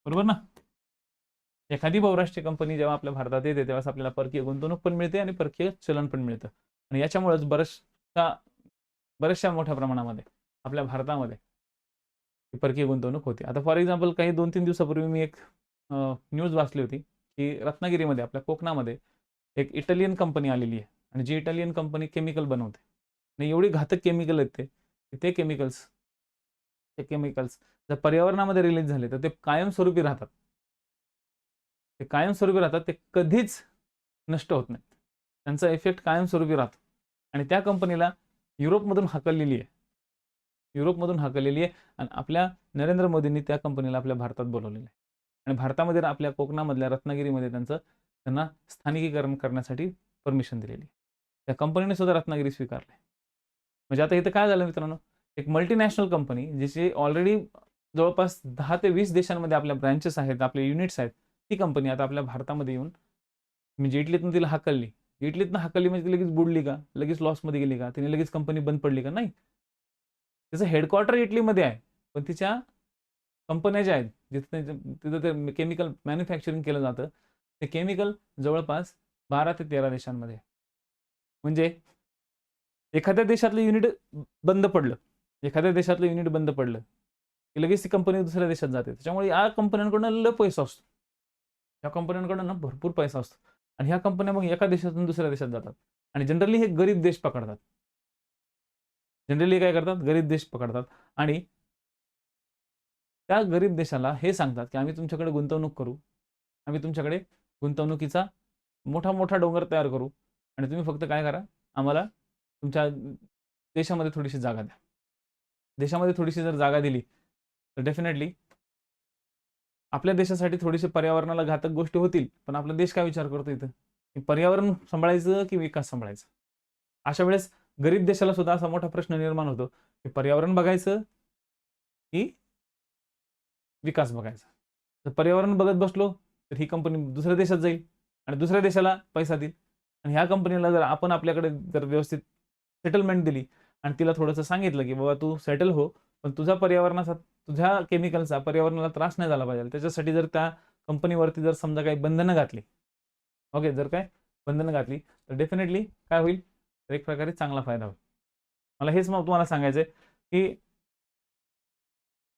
बरोबर ना? एखादी बहुराष्ट्रीय कंपनी जेव्हा आपल्या भारतात येते तेव्हा आपल्याला परकीय गुंतवणूक पण मिळते आणि परकीय चलन पण मिळतं. आणि याच्यामुळेच बऱ्याचशा मोठ्या प्रमाणामध्ये आपल्या भारतामध्ये परकीय गुंतवणूक होते. आता फॉर एक्झाम्पल काही 2-3 दिवसापूर्वी मी एक न्यूज वाचली होती की रत्नागिरीमध्ये आपल्या कोकणामध्ये एक इटालियन कंपनी आलेली आहे आणि जी इटालियन कंपनी केमिकल बनवते आणि एवढी घातक केमिकल आहेत ते केमिकल्स जर पर्यावरणामध्ये रिलीज झाले तर ते कायमस्वरूपी राहतात. ते कधीच नष्ट होत नाहीत. त्यांचा इफेक्ट कायमस्वरूपी राहतो. आणि त्या कंपनीला युरोपमधून हाकललेली आहे. आणि आपल्या नरेंद्र मोदींनी त्या कंपनीला आपल्या भारतात बोलवलेलं आहे. आणि भारतामध्ये आपल्या कोकणामधल्या रत्नागिरीमध्ये त्यांना स्थानिकीकरण करण्यासाठी परमिशन दिलेली आहे. त्या कंपनीने सुद्धा रत्नागिरी स्वीकारले. म्हणजे आता इथं काय झालं मित्रांनो, एक मल्टीनॅशनल कंपनी जिची ऑलरेडी जवळपास 10 ते 20 देशांमध्ये आपल्या ब्रँचेस आहेत, आपले युनिट्स आहेत, ती कंपनी आता आपल्या भारतामध्ये येऊन म्हणजे इटलीतून तिला हाकलली. इटलीतनं हाकलली म्हणजे ती लगेच बुडली का? लगेच लॉसमध्ये गेली का? तिने लगेच कंपनी बंद पडली का? नाही. त्याचं हेडक्वार्टर इटलीमध्ये आहे, पण तिच्या कंपन्या ज्या आहेत तिथं ते केमिकल मॅन्युफॅक्चरिंग केलं जातं, ते केमिकल जवळपास 12 ते 13 देशांमध्ये. म्हणजे एखाद्या देशातलं युनिट बंद पडलं की लगेच ती कंपनी दुसऱ्या देशात जाते. त्याच्यामुळे या कंपन्यांकडून लय पैसा असतो. या कंपन्यांकडून ना भरपूर पैसा असतो आणि ह्या कंपन्या मग एका देशातून दुसऱ्या देशात जातात आणि जनरली हे गरीब देश पकडतात. जनरली काय करतात? गरीब देश पकडतात आणि त्या गरीब देशाला हे सांगतात की आम्ही तुमच्याकडे गुंतवणूक करू, आम्ही तुमच्याकडे गुंतवणुकीचा मोठा मोठा डोंगर तयार करू आणि तुम्ही फक्त काय करा, आम्हाला तुमच्या देशामध्ये थोडीशी जागा द्या. देशामध्ये थोडीशी जर जागा दिली तर डेफिनेटली आपल्या देशासाठी थोडेसे पर्यावरणाला घातक गोष्टी होतील, पण आपला देश काय विचार करतो इथं, की पर्यावरण सांभाळायचं की विकास सांभाळायचा. अशा वेळेस गरीब देशाला सुद्धा असा मोठा प्रश्न निर्माण होतो, की पर्यावरण बघायचं की विकास बघायचा. जर पर्यावरण बघत बसलो, तर ही कंपनी दुसऱ्या देशात जाईल आणि दुसऱ्या देशाला पैसा देईल आणि ह्या कंपनीला जर आपण आपल्याकडे जर व्यवस्थित सेटलमेंट दिली आणि तिला थोडंसं सांगितलं, की बाबा तू सेटल हो, पण तुझा पर्यावरणाचा, तुझ्या केमिकलचा पर्यावरणाला त्रास नाही झाला पाहिजे. त्याच्यासाठी जर त्या कंपनीवरती जर समजा काही बंधनं घातली, ओके, जर काय बंधनं घातली, तर डेफिनेटली काय होईल? तर एक प्रकारे चांगला फायदा होईल. मला हेच मग तुम्हाला सांगायचंय, की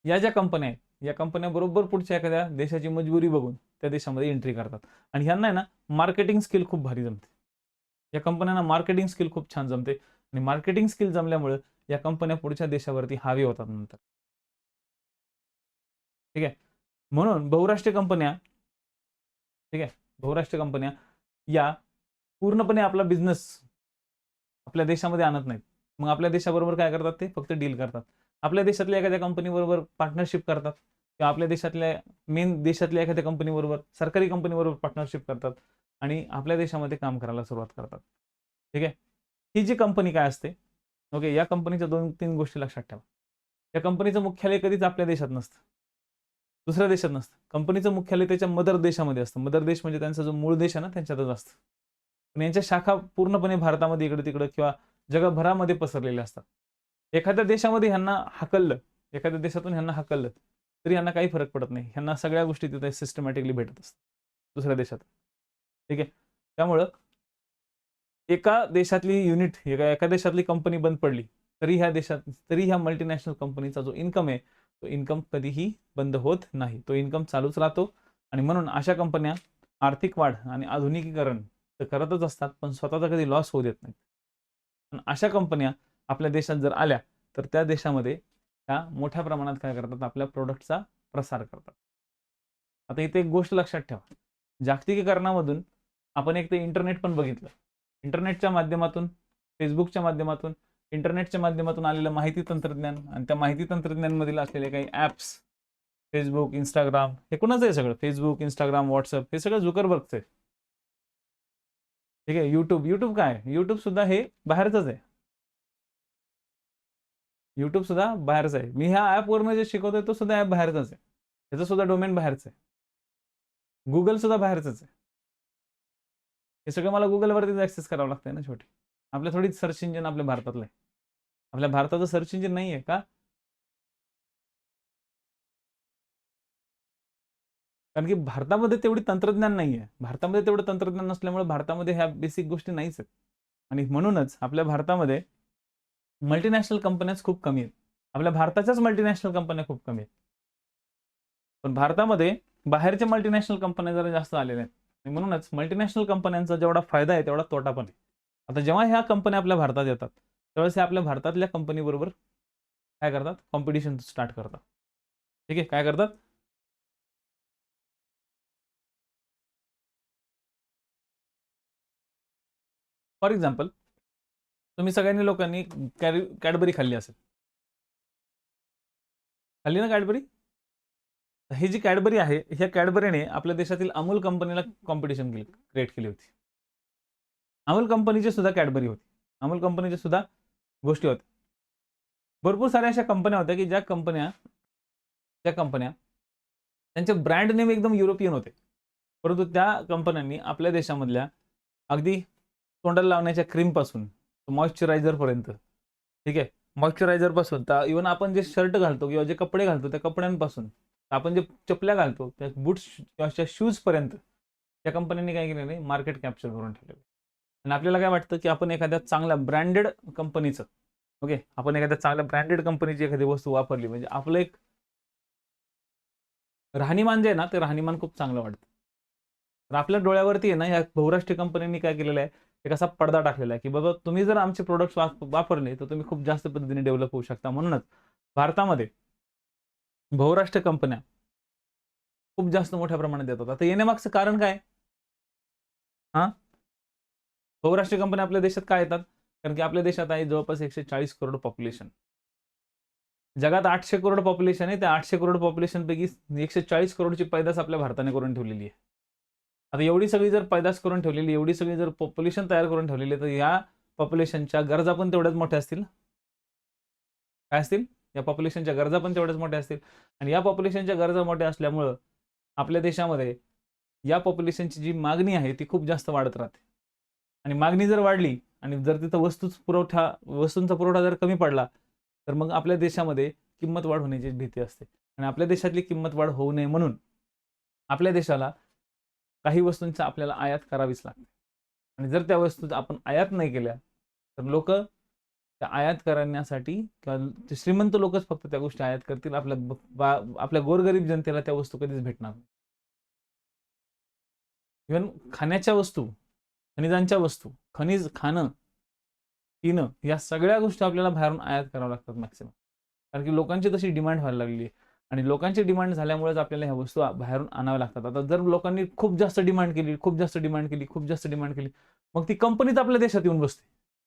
या ज्या कंपन्या आहेत, या कंपन्या बरोबर पुढच्या एखाद्या देशाची मजबुरी बघून त्या देशामध्ये एंट्री करतात आणि ह्यांना आहे ना मार्केटिंग स्किल खूप भारी जमते. या कंपन्यांना मार्केटिंग स्किल खूप छान जमते आणि मार्केटिंग स्किल जमल्यामुळे या कंपन्या पुढच्या देशावरती हावी होतात नंतर. ठीक आहे. म्हणून बहुराष्ट्रीय कंपन्या, ठीक आहे, बहुराष्ट्रीय कंपन्या या पूर्णपणे आपला बिझनेस आपल्या देशामध्ये आणत नाहीत. मग आपल्या देशाबरोबर काय करतात? ते फक्त डील करतात. आपल्या देशातल्या एखाद्या कंपनीबरोबर पार्टनरशिप करतात किंवा आपल्या देशातल्या मेन देशातल्या एखाद्या कंपनीबरोबर, सरकारी कंपनीबरोबर पार्टनरशिप करतात आणि आपल्या देशामध्ये काम करायला सुरुवात करतात. ठीक आहे. ही जी कंपनी काय असते, ओके, या कंपनीच्या 2-3 गोष्टी लक्षात ठेवा. या कंपनीचं मुख्यालय कधीच आपल्या देशात नसतं. दुसऱ्या देशात नसतं. कंपनीचं मुख्यालय त्याच्या मदर देशामध्ये असतं. मदर देश म्हणजे त्यांचा जो मूळ देश आहे ना, त्यांच्यातच असतं. पण यांच्या शाखा पूर्णपणे भारतामध्ये इकडं-तिकडं किंवा जगभरामध्ये पसरलेल्या असतात. एखाद्या देशामध्ये ह्यांना हाकललं, एखाद्या देशातून ह्यांना हाकललं, तरी ह्यांना काही फरक पडत नाही. ह्यांना सगळ्या गोष्टी तिथे सिस्टमॅटिकली भेटत असतात दुसऱ्या देशात. ठीक आहे. त्यामुळं एका देशातली युनिट, एका देशातली कंपनी बंद पडली, तरी ह्या मल्टीनॅशनल कंपनीचा जो इन्कम आहे, तो इन्कम कधीही बंद होत नाही. तो इन्कम चालूच राहतो आणि म्हणून अशा कंपन्या आर्थिक वाढ आणि आधुनिकीकरण तर करतच असतात, पण स्वतःचा कधी लॉस होऊ देत नाहीत. पण अशा कंपन्या आपल्या देशात जर आल्या, तर त्या देशामध्ये त्या मोठ्या प्रमाणात काय करतात? आपल्या प्रॉडक्टचा प्रसार करतात. आता इथे एक गोष्ट लक्षात ठेवा. जागतिकीकरणामधून आपण एक ते इंटरनेट पण बघितलं. इंटरनेटच्या माध्यमातून, Facebookच्या माध्यमातून, इंटरनेटच्या माध्यमातून आलेलं माहिती तंत्रज्ञान आणि त्या माहिती तंत्रज्ञानमधील असलेले काही ॲप्स, Facebook, Instagram हे कुणाचं आहे सगळं? Facebook, Instagram, WhatsApp हे सगळं झुकरबर्गचं आहे. ठीक आहे. YouTube काय आहे? YouTube सुद्धा हे बाहेरचंच आहे. YouTube सुद्धा बाहेरचं आहे. मी ह्या ॲपवरनं जे शिकवतोय तो सुद्धा ॲप बाहेरचाच आहे. त्याचं सुद्धा डोमेन बाहेरचं आहे. Google सुद्धा बाहेरचंच आहे. हे सगळं मला Googleवरतीच ॲक्सेस करावं लागतंय ना शेवटी. आपल्या थोडीच सर्च इंजिन आपल्या भारतातलं आहे. आपल्या भारताचं सर्च इंजिन नाहीये का? कारण की भारतामध्ये तेवढी तंत्रज्ञान नाहीये. भारतामध्ये तेवढं तंत्रज्ञान नसल्यामुळे भारतामध्ये ह्या बेसिक गोष्टी नाहीच आहेत. आणि म्हणूनच आपल्या भारतामध्ये मल्टीनॅशनल कंपन्याच खूप कमी आहेत. आपल्या भारताच्याच मल्टीनॅशनल कंपन्या खूप कमी आहेत. पण भारतामध्ये बाहेरच्या मल्टीनॅशनल कंपन्या जरा जास्त आलेल्या आहेत. आणि म्हणूनच मल्टीनॅशनल कंपन्यांचा जेवढा फायदा आहे तेवढा तोटा पण आहे. आता जेव्हा ह्या कंपन्या आपल्या भारतात येतात, त्यावेळेस हे आपल्या भारतातल्या कंपनीबरोबर काय करतात? कॉम्पिटिशन स्टार्ट करतात. ठीक आहे. काय करतात? फॉर एक्झाम्पल, तुम्ही सगळ्यांनी लोकांनी कॅडबरी खाल्ली असेल. खाल्ली ना कॅडबरी? ही जी कॅडबरी आहे, ह्या कॅडबरीने आपल्या देशातील अमूल कंपनीला कॉम्पिटिशन क्रिएट केली होती. अमूल कंपनीची सुद्धा कॅडबरी होती. अमूल कंपनीच्या सुद्धा गोष्टी होत्या. भरपूर साऱ्या अशा कंपन्या होत्या, की ज्या कंपन्या त्यांचे ब्रँड नेम एकदम युरोपियन होते. परंतु त्या कंपन्यांनी आपल्या देशामधल्या अगदी तोंडाला लावण्याच्या क्रीमपासून मॉइश्चरायझरपर्यंत, ठीक आहे. मॉइश्चरायझरपासून तर इव्हन आपण जे शर्ट घालतो किंवा जे कपडे घालतो त्या कपड्यांपासून आपण जे चपल्या घालतो, त्या बूट्स किंवा अशा शूजपर्यंत त्या कंपन्यांनी काय केलेलं आहे? मार्केट कॅप्चर करून ठेवलेलं आहे. आणि आपल्याला काय वाटतं, की आपण एखाद्या चांगल्या ब्रँडेड कंपनीचं, ओके, आपण एखाद्या चांगल्या ब्रँडेड कंपनीची एखादी वस्तू वापरली म्हणजे आपलं एक राहणीमान जे आहे ना, ते राहणीमान खूप चांगलं वाटतं. तर आपल्या डोळ्यावरती आहे ना, या बहुराष्ट्रीय कंपन्यांनी काय केलेलं आहे, एक असा पडदा टाकलेला आहे, की बाबा तुम्ही जर आमचे प्रॉडक्ट्स वापरले, तर तुम्ही खूप जास्त पद्धतीने डेव्हलप होऊ शकता. म्हणूनच भारतामध्ये बहुराष्ट्रीय कंपन्या खूप जास्त मोठ्या प्रमाणात येतात. आता येण्यामागचं कारण काय? हां, बहुराष्ट्रीय कंपन्या आपल्या देशात का येतात? कारण की आपल्या देशात आहे जवळपास 140 करोड पॉप्युलेशन. जगात 800 करोड पॉप्युलेशन आहे. त्या 800 करोड पॉप्युलेशन पैकी 140 करोडची पैदास आपल्या भारताने करून ठेवलेली आहे. आता एवढी सगळी जर पैदास करून ठेवलेली, एवढी सगळी जर पॉप्युलेशन तयार करून ठेवलेली आहे, तर या पॉप्युलेशनच्या गरजा पण तेवढ्याच मोठ्या असतील ना? काय असतील? या पॉप्युलेशनच्या गरजा पण तेवढ्याच मोठ्या असतील. आणि या पॉप्युलेशनच्या गरजा मोठ्या असल्यामुळं आपल्या देशामध्ये या पॉप्युलेशनची जी मागणी आहे ती खूप जास्त वाढत राहते. आणि मागणी जर वाढली आणि जर तिथं वस्तूंचा पुरवठा जर कमी पडला, तर मग आपल्या देशामध्ये किंमत वाढ होण्याची भीती असते. आणि आपल्या देशातली किंमत वाढ होऊ नये म्हणून आपल्या देशाला काही वस्तूंचा आपल्याला आयात करावीच लागते. आणि जर त्या वस्तू आपण आयात नाही केल्या, तर लोक त्या आयात करण्यासाठी किंवा ते श्रीमंत लोकच फक्त त्या गोष्टी आयात करतील. आपल्या गोरगरीब जनतेला त्या वस्तू कधीच भेटणार नाही. इव्हन खाण्याच्या वस्तू, खनिजांच्या वस्तू, खनिज खाणं, पिणं या सगळ्या गोष्टी आपल्याला बाहेरून आयात कराव्या लागतात मॅक्सिमम. कारण की लोकांची तशी डिमांड व्हायला लागली आहे. आणि लोकांची डिमांड झाल्यामुळेच आपल्याला ह्या वस्तू बाहेरून आणाव्या लागतात. आता जर लोकांनी खूप जास्त डिमांड केली, खूप जास्त डिमांड केली, खूप जास्त डिमांड केली, मग ती कंपनीच आपल्या देशात येऊन बसते.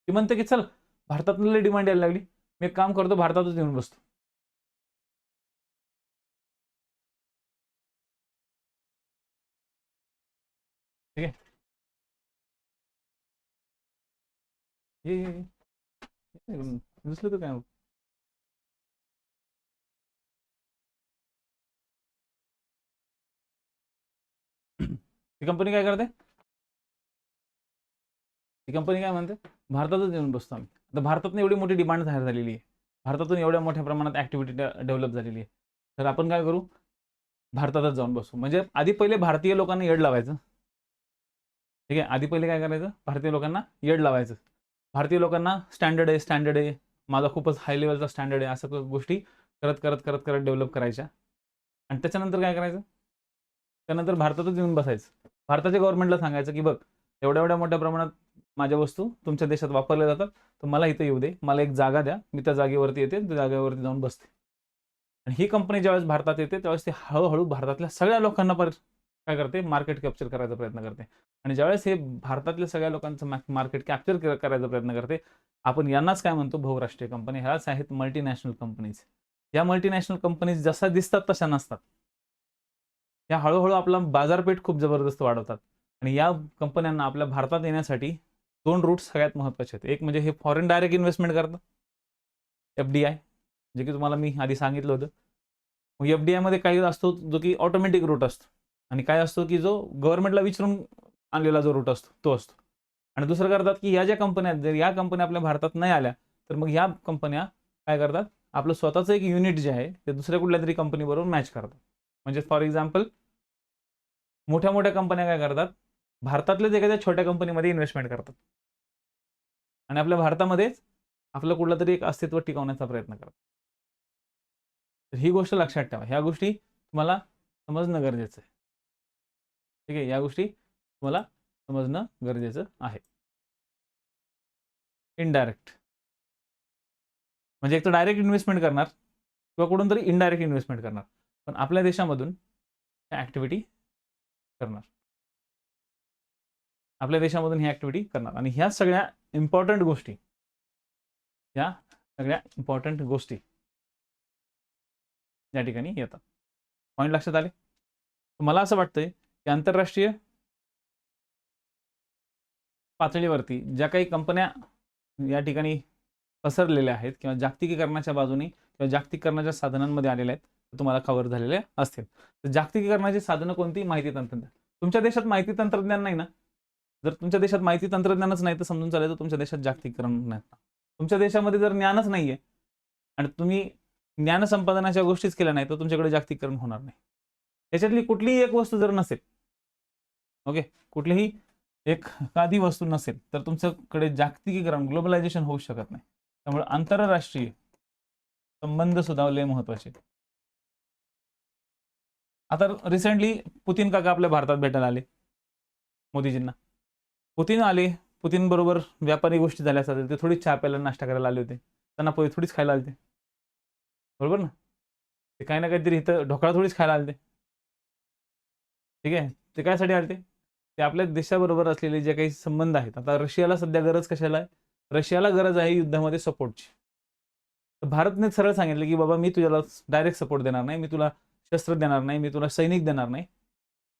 ती म्हणते की चल भारतातली डिमांड यायला लागली, मी एक काम करतो, भारतातच येऊन बसतो. ठीक आहे. दिसलं तर काय ती कंपनी काय करते? ती कंपनी काय म्हणते? भारतातच येऊन बसतो आम्ही. आता भारतातून एवढी मोठी डिमांड तयार झालेली आहे, भारतातून एवढ्या मोठ्या प्रमाणात ऍक्टिव्हिटी डेव्हलप झालेली आहे, तर आपण काय करू? भारतातच जाऊन बसू. म्हणजे आधी पहिले भारतीय लोकांना येड लावायचं. ठीक आहे. आधी पहिले काय करायचं? भारतीय लोकांना येड लावायचं. भारतीय लोकांना स्टँडर्ड आहे, स्टँडर्ड आहे, माझा खूपच हाय लेवलचा स्टँडर्ड आहे, असं गोष्टी करत करत करत करत डेव्हलप करायच्या. आणि त्याच्यानंतर काय करायचं? त्यानंतर भारतातच येऊन बसायचं. भारताच्या गव्हर्नमेंटला सांगायचं की बघ, एवढ्या एवढ्या मोठ्या प्रमाणात माझ्या वस्तू तुमच्या देशात वापरल्या जातात, तर मला इथं येऊ दे, मला एक जागा द्या, मी त्या जागेवरती येते, त्या जागेवरती जाऊन बसते. आणि ही कंपनी ज्यावेळेस भारतात येते त्यावेळेस ती हळूहळू भारतातल्या सगळ्या लोकांना काय करते? मार्केट कॅप्चर करायचा प्रयत्न करते. आणि ज्यावेळेस हे भारतातल्या सगळ्या लोकांचं मार्केट कॅप्चर करायचा प्रयत्न करते, आपण यांनाच काय म्हणतो? बहुराष्ट्रीय कंपनी. ह्याच आहेत मल्टीनॅशनल कंपनीज. या मल्टीनॅशनल कंपनीज जशा दिसतात तशा नसतात. या हळूहळू आपला बाजारपेठ खूप जबरदस्त वाढवतात. आणि या कंपन्यांना आपल्या भारतात येण्यासाठी 2 रूट सगळ्यात महत्त्वाचे आहेत. एक म्हणजे हे फॉरेन डायरेक्ट इन्व्हेस्टमेंट करतात, FDI, जे की तुम्हाला मी आधी सांगितलं होतं. मग FDI मध्ये काही असतो जो की ऑटोमॅटिक रूट असतो, आणि काय असतो की जो गव्हर्नमेंटला विचारून आणलेला जो रूट असतो तो असतो. आणि दुसरं करतात की या ज्या कंपन्या आहेत, जर या कंपन्या आपल्या भारतात नाही आल्या, तर मग या कंपन्या काय करतात? आपलं स्वतःचं एक युनिट जे आहे ते दुसऱ्या कुठल्या तरी कंपनीबरोबर मॅच करतात. म्हणजे फॉर एक्झाम्पल, मोठ्या मोठ्या कंपन्या काय करतात? भारतातल्याच एखाद्या छोट्या कंपनीमध्ये इन्व्हेस्टमेंट करतात आणि आपल्या भारतामध्येच आपलं कुठलं तरी एक अस्तित्व टिकवण्याचा प्रयत्न करतात. तर ही गोष्ट लक्षात ठेवा. ह्या गोष्टी तुम्हाला समजणं गरजेचं आहे. ठीक आहे. या गोष्टी तुम्हाला समजणं गरजेचं आहे. इनडायरेक्ट म्हणजे एक तर डायरेक्ट इन्व्हेस्टमेंट करणार किंवा कुठून तरी इनडायरेक्ट इन्व्हेस्टमेंट करणार, पण आपल्या देशामधून ऍक्टिव्हिटी करणार. आपल्या देशामधून ही ऍक्टिव्हिटी करणार. आणि ह्या सगळ्या इम्पॉर्टंट गोष्टी, या सगळ्या इम्पॉर्टंट गोष्टी या ठिकाणी येतात. पॉईंट लक्षात आले? मला असं वाटतंय की आंतरराष्ट्रीय पातळीवरती ज्या काही कंपन्या या ठिकाणी पसरलेल्या आहेत किंवा जागतिकीकरणाच्या बाजूने किंवा जागतिकीकरणाच्या साधनांमध्ये आलेल्या आहेत, ते तुम्हाला कव्हर झालेले असतील. तर जागतिकीकरणाची साधनं कोणती? माहिती तंत्रज्ञान. तुमच्या देशात माहिती तंत्रज्ञान नाही ना? जर तुमच्या देशात माहिती तंत्रज्ञानच नाही तर समजून चालायचं तुमच्या देशात जागतिकीकरण नाही. तुमच्या देशामध्ये जर ज्ञानच नाहीये आणि तुम्ही ज्ञान संपादनाच्या गोष्टीच केल्या नाही, तर तुमच्याकडे जागतिकीकरण होणार नाही. त्याच्यातली कुठलीही एक वस्तू जर नसेल, ओके, कुठलीही एखादी वस्तू नसेल, तर तुमच्याकडे जागतिकीकरण, ग्लोबलायझेशन होऊ शकत नाही. त्यामुळे आंतरराष्ट्रीय संबंध सुद्धा लय महत्वाचे. आता रिसेंटली पुतीन काका आपल्या भारतात भेटायला आले मोदीजींना. पुतीन आले, पुतीन बरोबर व्यापारी गोष्टी झाल्या असतात, ते थोडीच चहा प्यायला, नाश्ता करायला आले होते, त्यांना पोहे थोडीच खायला आले, बरोबर ना? ते काही ना काहीतरी इथं ढोकळा थोडीच खायला आले. ठीक आहे. ते कायसाठी आले? ते आपल्या देशाबरोबर असलेले जे काही संबंध आहेत. आता रशियाला सध्या गरज कशाला आहे? रशियाला गरज आहे युद्धामध्ये सपोर्टची. तर भारतने सरळ सांगितलं की बाबा मी तुझ्याला डायरेक्ट सपोर्ट देणार नाही, मी तुला शस्त्र देणार नाही, मी तुला सैनिक देणार नाही.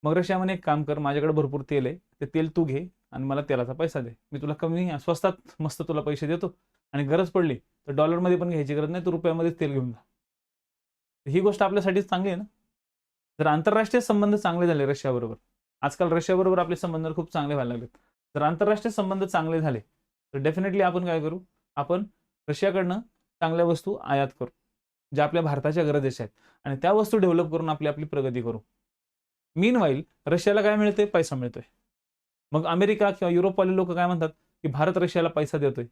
मग रशिया म्हणे एक काम कर, माझ्याकडे भरपूर तेल आहे, ते तेल तू घे आणि मला तेलाचा पैसा दे, मी तुला कमी स्वस्तात मस्त तुला पैसे देतो आणि गरज पडली तर डॉलरमध्ये पण घ्यायची गरज नाही, तू रुपयामध्येच तेल घेऊन जा. ही गोष्ट आपल्यासाठी चांगली आहे ना. जर आंतरराष्ट्रीय संबंध चांगले झाले रशियाबरोबर, आजकाल रशियाबरोबर आपले संबंध खूप चांगले व्हायला लागलेत. जर आंतरराष्ट्रीय संबंध चांगले झाले तर डेफिनेटली आपण काय करू, आपण रशियाकडनं चांगल्या वस्तू आयात करू ज्या आपल्या भारताच्या गरजेच्या आहेत आणि त्या वस्तू डेव्हलप करून आपली आपली प्रगती करू. मीनवाईल रशियाला काय मिळते, पैसा मिळतोय. मग अमेरिका किंवा युरोपवाले लोक काय म्हणतात की भारत रशियाला पैसा देतोय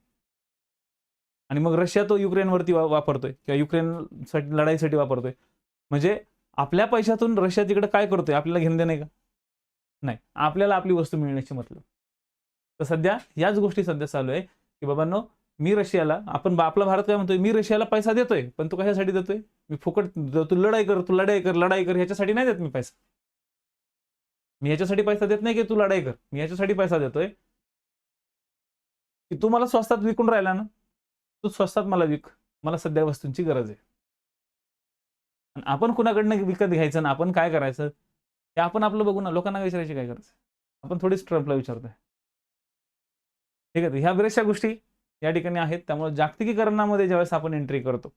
आणि मग रशिया तो युक्रेनवरती वापरतोय किंवा युक्रेनसाठी लढाईसाठी वापरतोय. म्हणजे आपल्या पैशातून रशिया तिकडे काय करतोय आपल्याला घेणं देणं आहे का? नाही, आपल्याला आपली वस्तू मिळण्याची मतलब. तर सध्या याच गोष्टी सध्या चालू आहे की बाबांनो, मी रशियाला, आपला भारत काय म्हणतोय, मी रशियाला पैसा देतोय, पण तू कशासाठी देतोय? मी फुकट, तू लढाई कर, तू लढाई कर, लढाई कर, ह्याच्यासाठी नाही देत मी पैसा. मी ह्याच्यासाठी पैसा देत नाही की तू लढाई कर, मी ह्याच्यासाठी पैसा देतोय की तू मला स्वस्तात विकून राहिला ना, तू स्वस्तात मला विक, मला सध्या वस्तूंची गरज आहे. आणि आपण कुणाकडनं विकत घ्यायचं ना, आपण काय करायचं हे आपण आपलं बघू ना, लोकांना विचारायची काय गरज आहे? आपण थोडीच ट्रम्पला विचारतोय. ठीक आहे, ह्या बऱ्याचशा गोष्टी या ठिकाणी आहेत. त्यामुळे जागतिकीकरणामध्ये ज्यावेळेस आपण एंट्री करतो,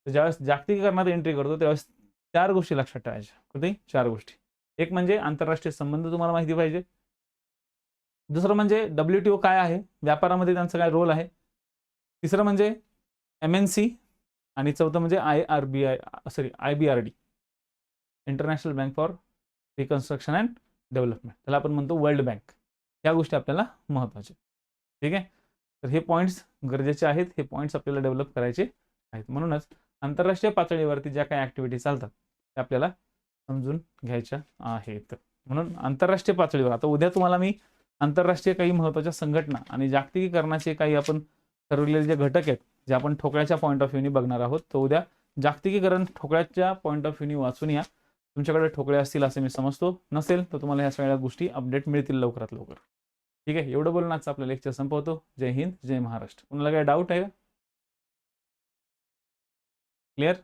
तर ज्यावेळेस जागतिकीकरणात एंट्री करतो त्यावेळेस 4 गोष्टी लक्षात ठेवायच्या. कुठे? 4 गोष्टी. एक म्हणजे आंतरराष्ट्रीय संबंध तुम्हाला माहिती पाहिजे. दुसरं म्हणजे WTO काय आहे, व्यापारामध्ये त्यांचा काय रोल आहे. तिसरं म्हणजे MNC आणि चौथं म्हणजे IBRD, international bank for reconstruction and development, त्याला आपण म्हणतो वर्ल्ड बँक. या गोष्टी आपल्याला महत्त्वाच्या. ठीक आहे, तर हे पॉईंट्स गरजेचे आहेत, हे पॉईंट्स आपल्याला डेव्हलप करायचे आहेत. म्हणूनच आंतरराष्ट्रीय पातळीवरती ज्या काही ॲक्टिव्हिटी चालतात त्या आपल्याला समजून घ्यायच्या आहेत. म्हणून आंतरराष्ट्रीय पातळीवर आता उद्या तुम्हाला मी आंतरराष्ट्रीय काही महत्त्वाच्या संघटना आणि जागतिकीकरणाचे काही आपण ठरवलेले जे घटक आहेत, जे आपण ठोकळ्याच्या पॉईंट ऑफ व्ह्यूनी बघणार आहोत, तर उद्या जागतिकीकरण ठोकळ्याच्या पॉईंट ऑफ व्ह्यूनी वाचून या. तुमच्याकडे ठोकळे असतील असे मी समजतो, नसेल तर तुम्हाला ह्या सगळ्या गोष्टी अपडेट मिळतील लवकरात लवकर. ठीक आहे, एवढं बोलून आजचं आपलं लेक्चर संपवतो. जय हिंद, जय महाराष्ट्र. कुणाला काय डाऊट आहे का? क्लिअर?